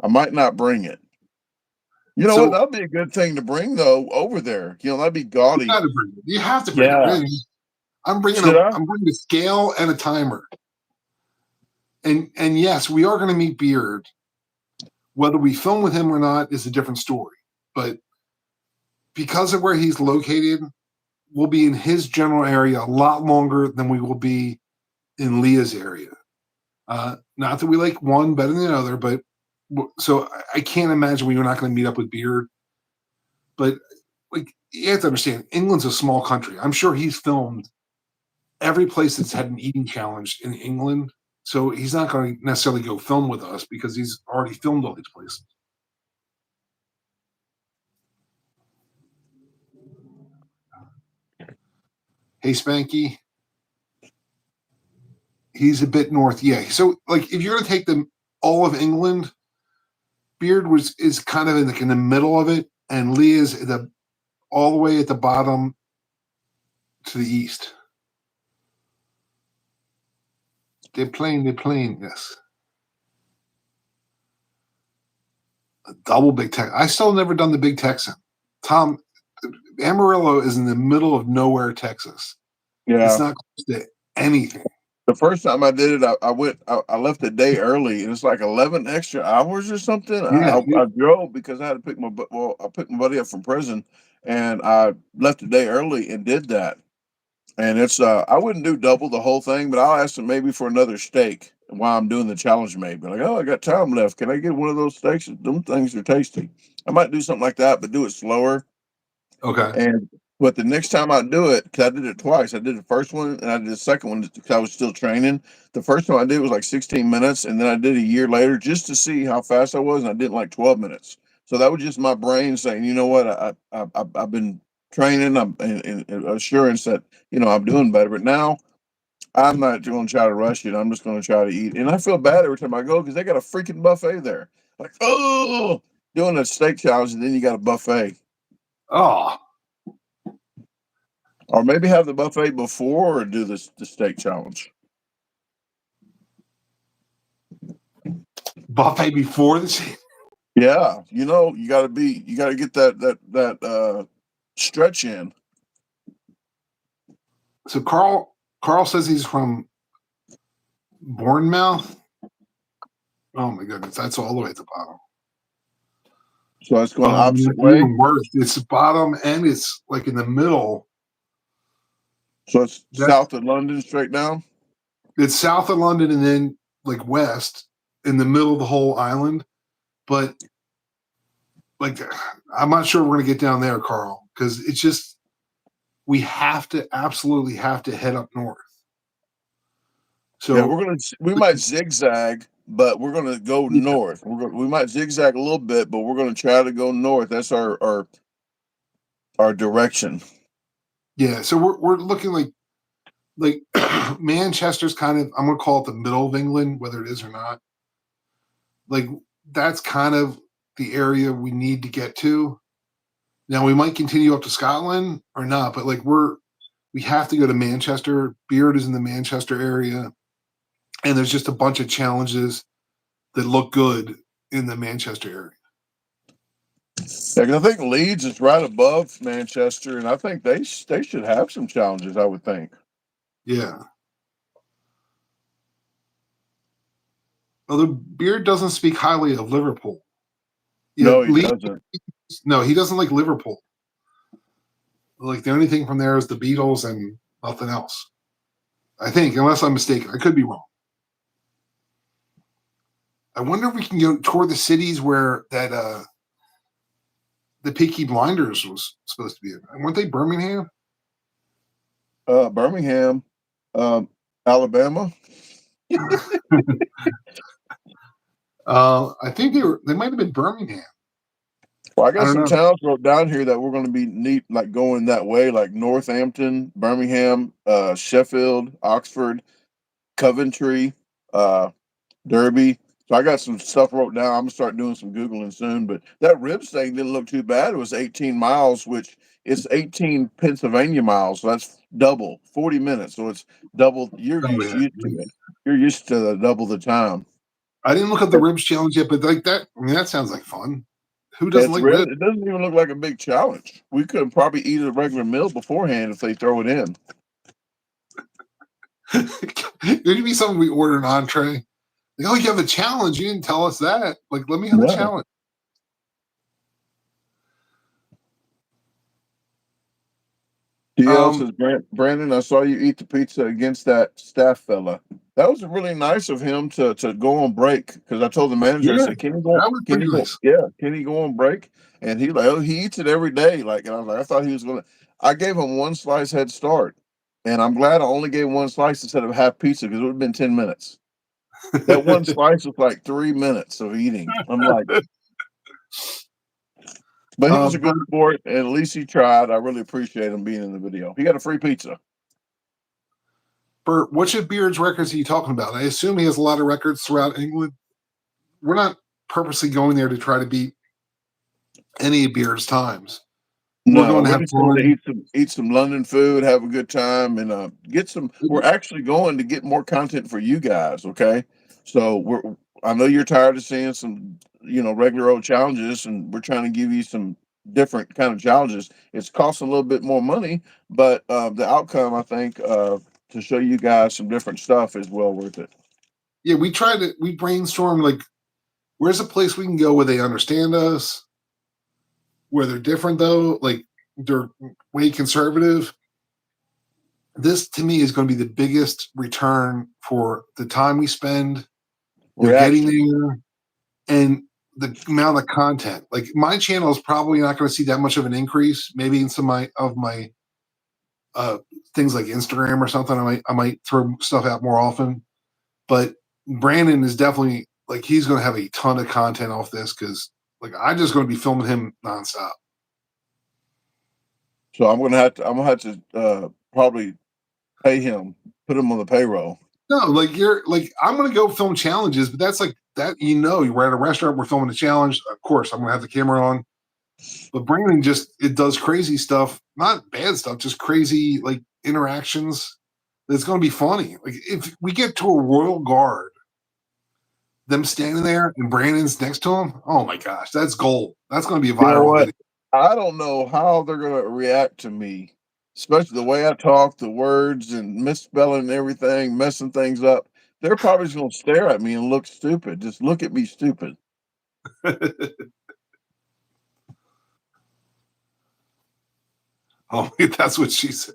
I might not bring it. You know what? So That'd be a good thing to bring though over there. That'd be you got gaudy. to bring it. You have to bring it. Yeah. Really. I'm bringing Should I? a scale and a timer. And yes, we are going to meet Beard. Whether we film with him or not is a different story. But because of where he's located, we'll be in his general area a lot longer than we will be in Leah's area. Not that we like one better than the other, but so I can't imagine we were not going to meet up with Beard. But like you have to understand, England's a small country. I'm sure he's filmed every place that's had an eating challenge in England. So he's not going to necessarily go film with us because he's already filmed all these places. Hey, Spanky. He's a bit north. Yeah. So like if you're going to take them all of England, Beard is kind of in the middle of it, and Lee is all the way at the bottom to the east. They're playing, yes. A double big Texan. I still never done the big Texan. Tom, Amarillo is in the middle of nowhere, Texas. It's Yeah. not close to anything. The first time I did it, I left a day early, and it's like 11 extra hours or something. Yeah. I drove because I had to I picked my buddy up from prison, and I left a day early and did that. And it's I wouldn't do double the whole thing, but I'll ask them maybe for another steak while I'm doing the challenge. Maybe like, oh, I got time left. Can I get one of those steaks? Them things are tasty. I might do something like that, but do it slower. Okay. And but the next time I do it, because I did it twice. I did the first one and I did the second one because I was still training. The first one I did was like 16 minutes, and then I did a year later just to see how fast I was, and I did like 12 minutes. So that was just my brain saying, you know what, I've been training, I'm in assurance that I'm doing better. But now I'm not going to try to rush it. I'm just going to try to eat, and I feel bad every time I go because they got a freaking buffet there. Like, oh, doing a steak challenge, and then you got a buffet. Oh, Or maybe have the buffet before or do the steak challenge. buffet before this. Yeah, you got to get that stretch in. So Carl says he's from Bournemouth. Oh my goodness, that's all the way at the bottom. So it's going the opposite way. Even worse. It's the bottom and it's like in the middle. So it's south of London, straight down. It's south of London and then like west in the middle of the whole island. But like, I'm not sure we're going to get down there, Carl, because it's just we absolutely have to head up north. So yeah, we might zigzag, but we're gonna go north. We might zigzag a little bit, but we're gonna try to go north. That's our direction. Yeah, so we're looking like Manchester's kind of, I'm gonna call it the middle of England, whether it is or not. Like that's kind of the area we need to get to. Now we might continue up to Scotland or not, but like we have to go to Manchester. Beard is in the Manchester area. And there's just a bunch of challenges that look good in the Manchester area. Yeah, 'cause I think Leeds is right above Manchester, and I think they should have some challenges. I would think. Yeah. Although Beard doesn't speak highly of Liverpool. Yeah, No, he doesn't. No, he doesn't like Liverpool. Like the only thing from there is the Beatles and nothing else. I think, unless I'm mistaken. I could be wrong. I wonder if we can go toward the cities where that the Peaky Blinders was supposed to be in. Weren't they Birmingham? Birmingham, Alabama. I think they might have been Birmingham. Well, I got some towns wrote down here that we're going to be like going that way, like Northampton, Birmingham, Sheffield, Oxford, Coventry, Derby. So I got some stuff wrote down. I'm gonna start doing some Googling soon. But that ribs thing didn't look too bad. It was 18 miles, which it's 18 Pennsylvania miles. So that's double 40 minutes. So it's double. You're used to it. You're used to double the time. I didn't look up the ribs challenge yet, but like that, I mean, that sounds like fun. Who doesn't like ribs? It doesn't even look like a big challenge. We could probably eat a regular meal beforehand if they throw it in. There'd be something we order an entree. Like, oh, you have a challenge. You didn't tell us that. Like, let me have a challenge. DL says, Brandon, I saw you eat the pizza against that staff fella. That was really nice of him to go on break, because I told the manager, I said, can he go on break? And he like, oh, he eats it every day. Like, and I was like, I thought he was gonna. I gave him one slice head start, and I'm glad I only gave one slice instead of half pizza, because it would have been 10 minutes. That one slice was like 3 minutes of eating. I'm like, but he was a good sport, and at least he tried. I really appreciate him being in the video. He got a free pizza. Bert, which of Beard's records are you talking about? I assume he has a lot of records throughout England. We're not purposely going there to try to beat any of Beard's times. No, we're going to eat some London food, have a good time, and get some. We're actually going to get more content for you guys. Okay, so I know you're tired of seeing some, regular old challenges, and we're trying to give you some different kind of challenges. It's costing a little bit more money, but the outcome, I think, to show you guys some different stuff is well worth it. Yeah, we brainstorm, like, where's a place we can go where they understand us, where they're different, though, like they're way conservative. This, to me, is going to be the biggest return for the time we spend. We're getting there, and the amount of content. Like, my channel is probably not going to see that much of an increase. Maybe in some of my things like Instagram or something, I might throw stuff out more often. But Brandon is definitely, like, he's going to have a ton of content off this, because, like, I'm just going to be filming him nonstop. So I'm going to have to probably pay him, put him on the payroll. No, like, I'm going to go film challenges, but that's like that. We're at a restaurant, we're filming a challenge. Of course, I'm going to have the camera on. But Brandon it does crazy stuff, not bad stuff, just crazy, like, interactions. It's going to be funny. Like, if we get to a royal guard, them standing there and Brandon's next to him, oh my gosh, that's gold. That's going to be a viral video. I don't know how they're going to react to me, especially the way I talk, the words and misspelling everything, messing things up. They're probably just going to stare at me and look stupid. Just look at me stupid. Oh, that's what she said.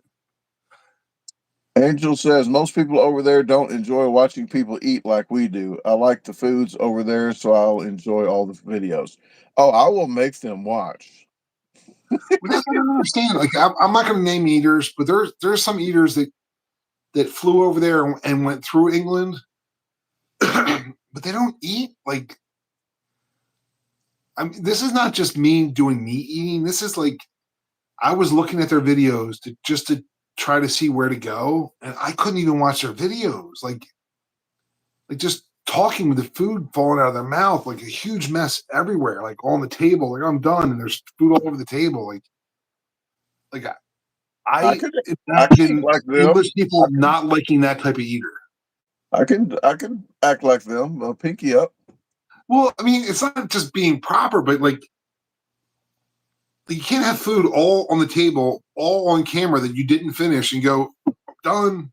Angel says, most people over there don't enjoy watching people eat like we do. I like the foods over there, so I'll enjoy all the videos. Oh, I will make them watch. But that's what I don't understand. Like, I'm not going to name eaters, but there's some eaters that flew over there and went through England, but they don't eat like. I mean, this is not just me doing meat eating. This is like, I was looking at their videos to try to see where to go, and I couldn't even watch their videos. Like just talking with the food falling out of their mouth, like a huge mess everywhere, like on the table. Like, I'm done, and there's food all over the table. Like I imagine like English people not liking that type of eater. I can act like them. Pinky up. Well, I mean, it's not just being proper, but like, you can't have food all on the table, all on camera that you didn't finish and go, done.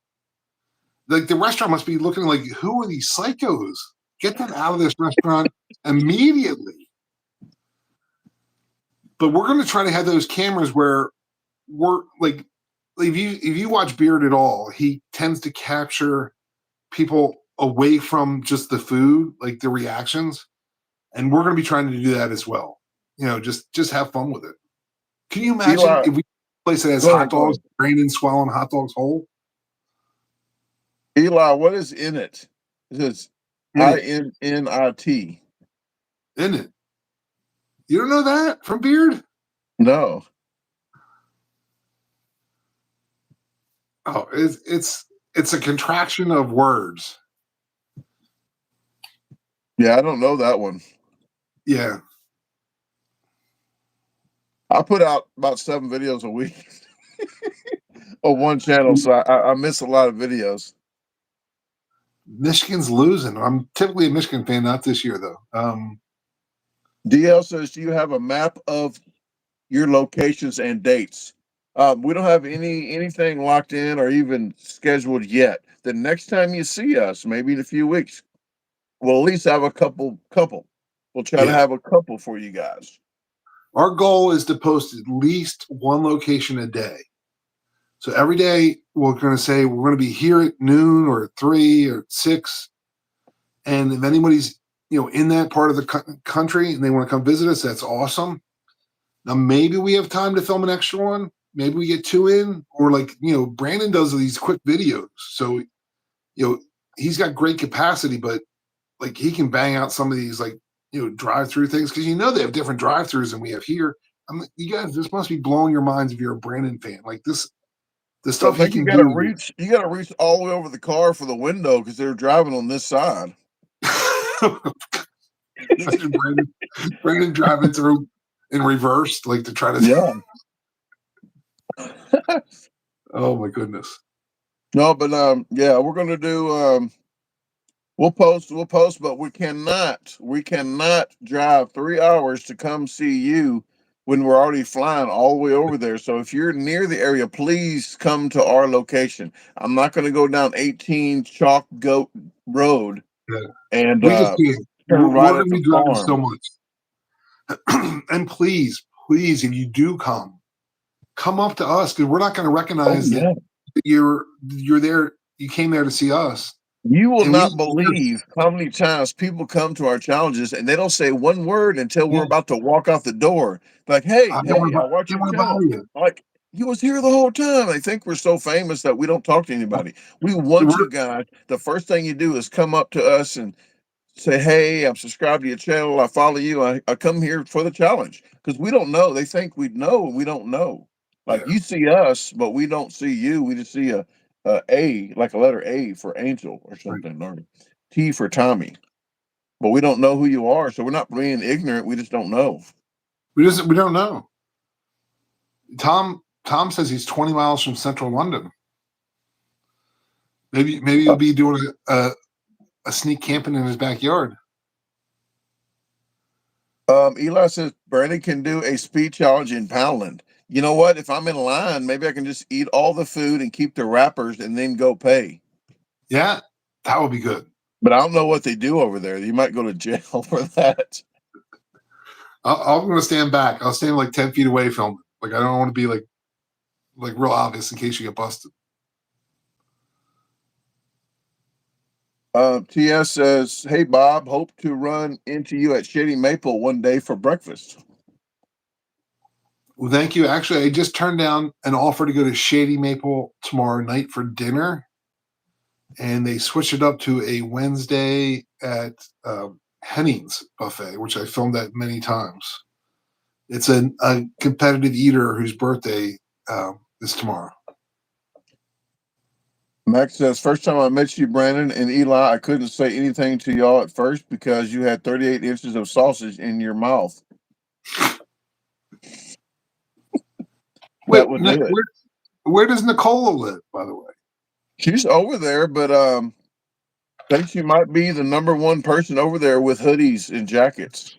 Like, the restaurant must be looking like, who are these psychos? Get them out of this restaurant immediately. But we're going to try to have those cameras where we're like, if you watch Beard at all, he tends to capture people away from just the food, like the reactions. And we're going to be trying to do that as well. Just have fun with it. Can you imagine if we place it as hot dogs, Brandon swallowing hot dogs whole? Eli, what is in it? It says Innit. INNIT. Isn't it? You don't know that from Beard? No. Oh, it's a contraction of words. Yeah, I don't know that one. Yeah. I put out about 7 videos a week on one channel, so I miss a lot of videos. Michigan's losing. I'm typically a Michigan fan, not this year though. DL says, do you have a map of your locations and dates? We don't have anything locked in or even scheduled yet. The next time you see us, maybe in a few weeks, we'll at least have a couple. We'll try to Yeah. have a couple for you guys. Our goal is to post at least one location a day. So every day we're going to say we're going to be here at noon or at 3 or 6. And if anybody's in that part of the country and they want to come visit us, that's awesome. Now maybe we have time to film an extra one. Maybe we get 2 in, or Brandon does these quick videos. So he's got great capacity, but like he can bang out some of these drive-through things because they have different drive-throughs than we have here. You guys, this must be blowing your minds if you're a Brandon fan. Like the I stuff he think can do. you gotta reach all the way over the car for the window because they're driving on this side. Brandon driving through in reverse, like to try to. Yeah. Oh my goodness. No, but yeah, we're gonna do we'll post, but we cannot drive 3 hours to come see you when we're already flying all the way over there. So if you're near the area, please come to our location. I'm not gonna go down 18 Chalk Goat Road Yeah. and We just can't. turn We're right going at to the be driving farm. so much. And please, if you do come up to us because we're not going to recognize that you're there. You came there to see us. You will not believe how many times people come to our challenges and they don't say one word until we're about to walk out the door. Like, hey, I watch your channel. Like, you was here the whole time. They think we're so famous that we don't talk to anybody. We want you guys. The first thing you do is come up to us and say, hey, I'm subscribed to your channel. I follow you. I come here for the challenge because we don't know. They think we know and we don't know. Like you see us, but we don't see you. We just see a like a letter A for angel or something, or T for Tommy. But we don't know who you are, so we're not being ignorant. We just don't know. We don't know. Tom says he's 20 miles from central London. Maybe he'll be doing a sneak camping in his backyard. Eli says Brandon can do a speed challenge in Poundland. You know what? If I'm in line, maybe I can just eat all the food and keep the wrappers and then go pay. Yeah, that would be good. But I don't know what they do over there. You might go to jail for that. I'm going to stand back. I'll stand like 10 feet away from him. Like, I don't want to be like real obvious in case you get busted. TS says, hey, Bob, hope to run into you at Shady Maple one day for breakfast. Well, thank you. Actually, I just turned down an offer to go to Shady Maple tomorrow night for dinner. And they switched it up to a Wednesday at Hennings Buffet, which I filmed at many times. It's a competitive eater whose birthday is tomorrow. Max says, first time I met you, Brandon and Eli, I couldn't say anything to y'all at first because you had 38 inches of sausage in your mouth. Wait, where does Nicola live, by the way? She's over there, but I think she might be the #1 person over there with hoodies and jackets.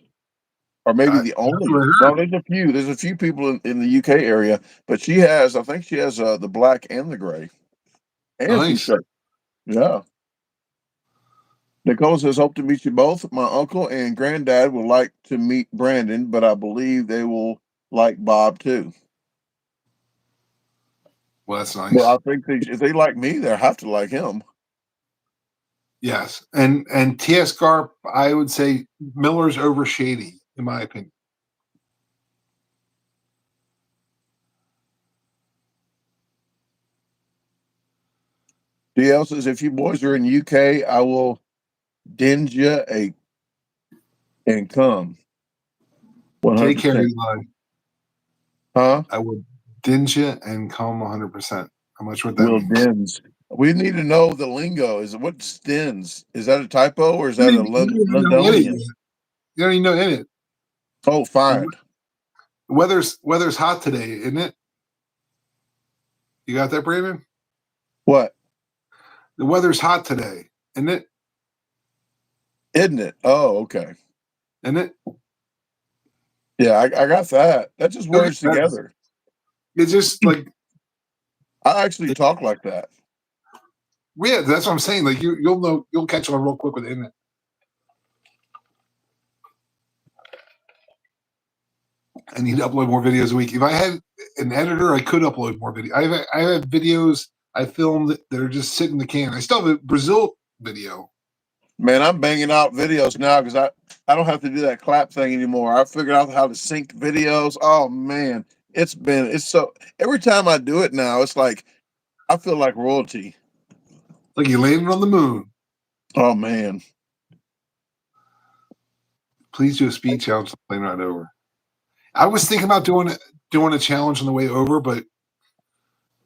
Or maybe the only. No, there's a few people in the UK area, but I think she has the black and the gray. And some shirts. Yeah. Nicole says, hope to meet you both. My uncle and granddad would like to meet Brandon, but I believe they will like Bob too. Well, that's nice. Well, I think if they like me, they have to like him. Yes. And T.S. Garp, I would say Miller's over Shady, in my opinion. DL says, if you boys are in UK, I will dinja and come. Take care, 100%. Eli. Huh? I would dinja and come 100%. How much would that Will mean? dins. We need to know the lingo. What's dins? Is that a typo or is You that a don't even know in it Londonian? yet. You don't even know in it. Oh, fine. The weather's hot today, isn't it? You got that, Brandon? What? The weather's hot today, isn't it? Isn't it? Oh, okay. Isn't it? Yeah, I got that. That's just Okay, words together. it's just like, I actually talk like that. yeah, that's what I'm saying. Like you'll know, you'll catch on real quick with it, isn't it? I need to upload more videos a week. If I had an editor, I could upload more videos. I have videos I filmed that are just sitting in the can. I still have a Brazil video. Man, I'm banging out videos now because I don't have to do that clap thing anymore. I figured out how to sync videos. Oh man, it's so every time I do it now, it's like I feel like royalty. Like you landed on the moon. Oh man. Please do a speed challenge on the plane ride over. I was thinking about doing a challenge on the way over, but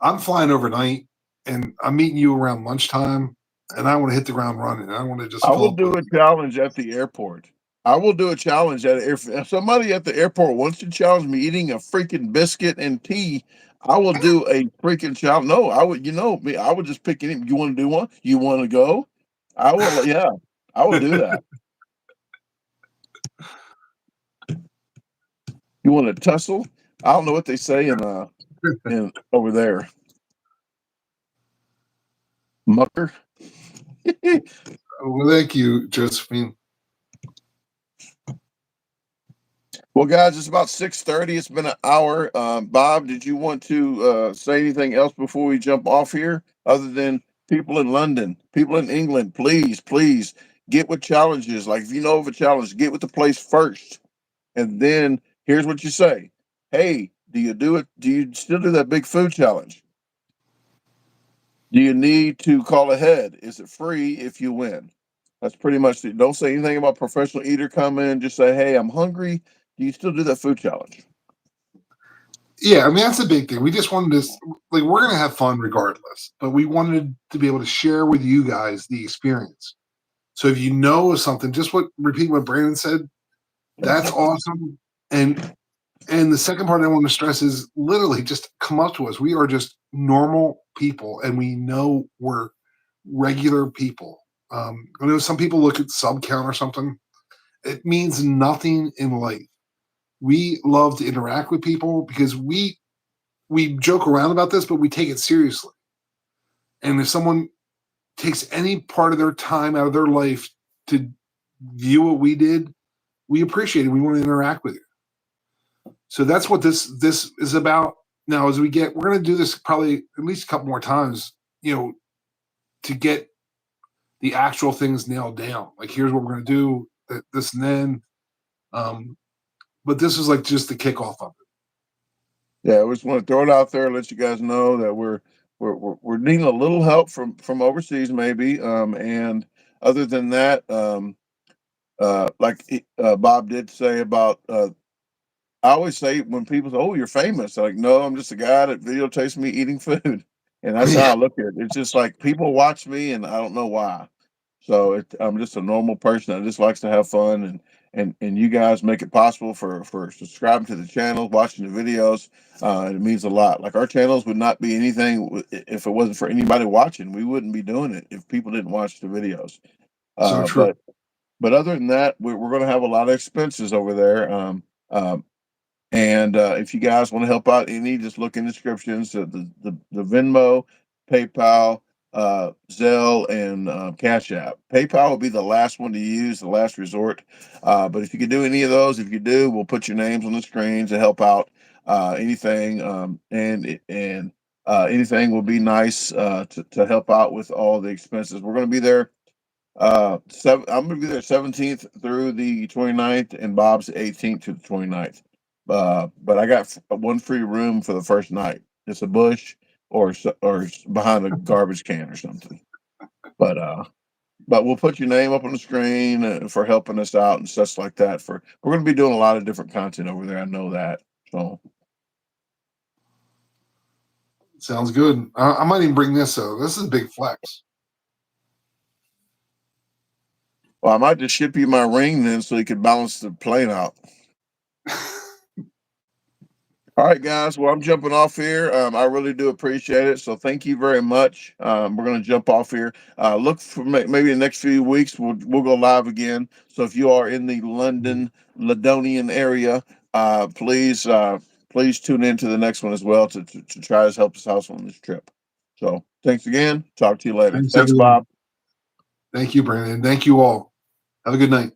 I'm flying overnight and I'm meeting you around lunchtime, and I want to hit the ground running. I want to just I fill will up do with a challenge at the airport. I will do a challenge if somebody at the airport wants to challenge me eating a freaking biscuit and tea. I will do a freaking challenge. No, I would. You know me. I would just pick any. You want to do one? You want to go? I will. Yeah, I will do that. You want to tussle? I don't know what they say in over there. Mucker. Well, thank you, Josephine. Well, guys, it's about 6:30. It's been an hour. Bob, did you want to say anything else before we jump off here? Other than people in London, people in England, please get with challenges. Like if you know of a challenge, get with the place first, and then here's what you say: Hey, do you do it? Do you still do that big food challenge? Do you need to call ahead? Is it free if you win? That's pretty much it. Don't say anything about professional eater coming. Just say, hey, I'm hungry. Do you still do that food challenge? Yeah, I mean that's the big thing. We just wanted to like we're gonna have fun regardless, but we wanted to be able to share with you guys the experience. So if you know of something, just repeat what Brandon said. That's awesome. And the second part I want to stress is literally just come up to us. We are just normal people, and we know we're regular people. I know some people look at sub count or something. It means nothing in life. We love to interact with people because we joke around about this, but we take it seriously. And if someone takes any part of their time out of their life to view what we did, we appreciate it. We want to interact with you. So that's what this is about. Now, as we're going to do this probably at least a couple more times, to get the actual things nailed down. Like, here's what we're going to do, this and then. But this is like just the kickoff of it. Yeah, we just want to throw it out there, let you guys know that we're needing a little help from overseas, maybe. And other than that, Bob did say about I always say when people say, "Oh, you're famous," I'm like, no, I'm just a guy that videotapes me eating food, and that's how I look at it. It's just like people watch me, and I don't know why. So I'm just a normal person that just likes to have fun, and you guys make it possible for subscribing to the channel, watching the videos. It means a lot. Like our channels would not be anything if it wasn't for anybody watching. We wouldn't be doing it if people didn't watch the videos. So Uh, true. but but other than that, we're going to have a lot of expenses over there. And if you guys want to help out any, just look in the descriptions. The Venmo, PayPal, Zelle, and Cash App. PayPal will be the last one to use, the last resort. But if you could do any of those, if you do, we'll put your names on the screens to help out anything. And anything will be nice to help out with all the expenses. We're going to be there. I'm going to be there 17th through the 29th, and Bob's 18th to the 29th. But I got one free room for the first night. It's a bush or behind a garbage can or something. But but we'll put your name up on the screen for helping us out and stuff like that. We're going to be doing a lot of different content over there. I know that. So sounds good. I might even bring this. So this is a big flex. Well, I might just ship you my ring then, so you could balance the plane out. All right, guys. Well, I'm jumping off here. I really do appreciate it. So thank you very much. We're going to jump off here. Look for maybe the next few weeks. We'll go live again. So if you are in the London, Londonian area, please tune into the next one as well to try to help us out on this trip. So thanks again. Talk to you later. Thanks everyone. Bob. Thank you, Brandon. Thank you all. Have a good night.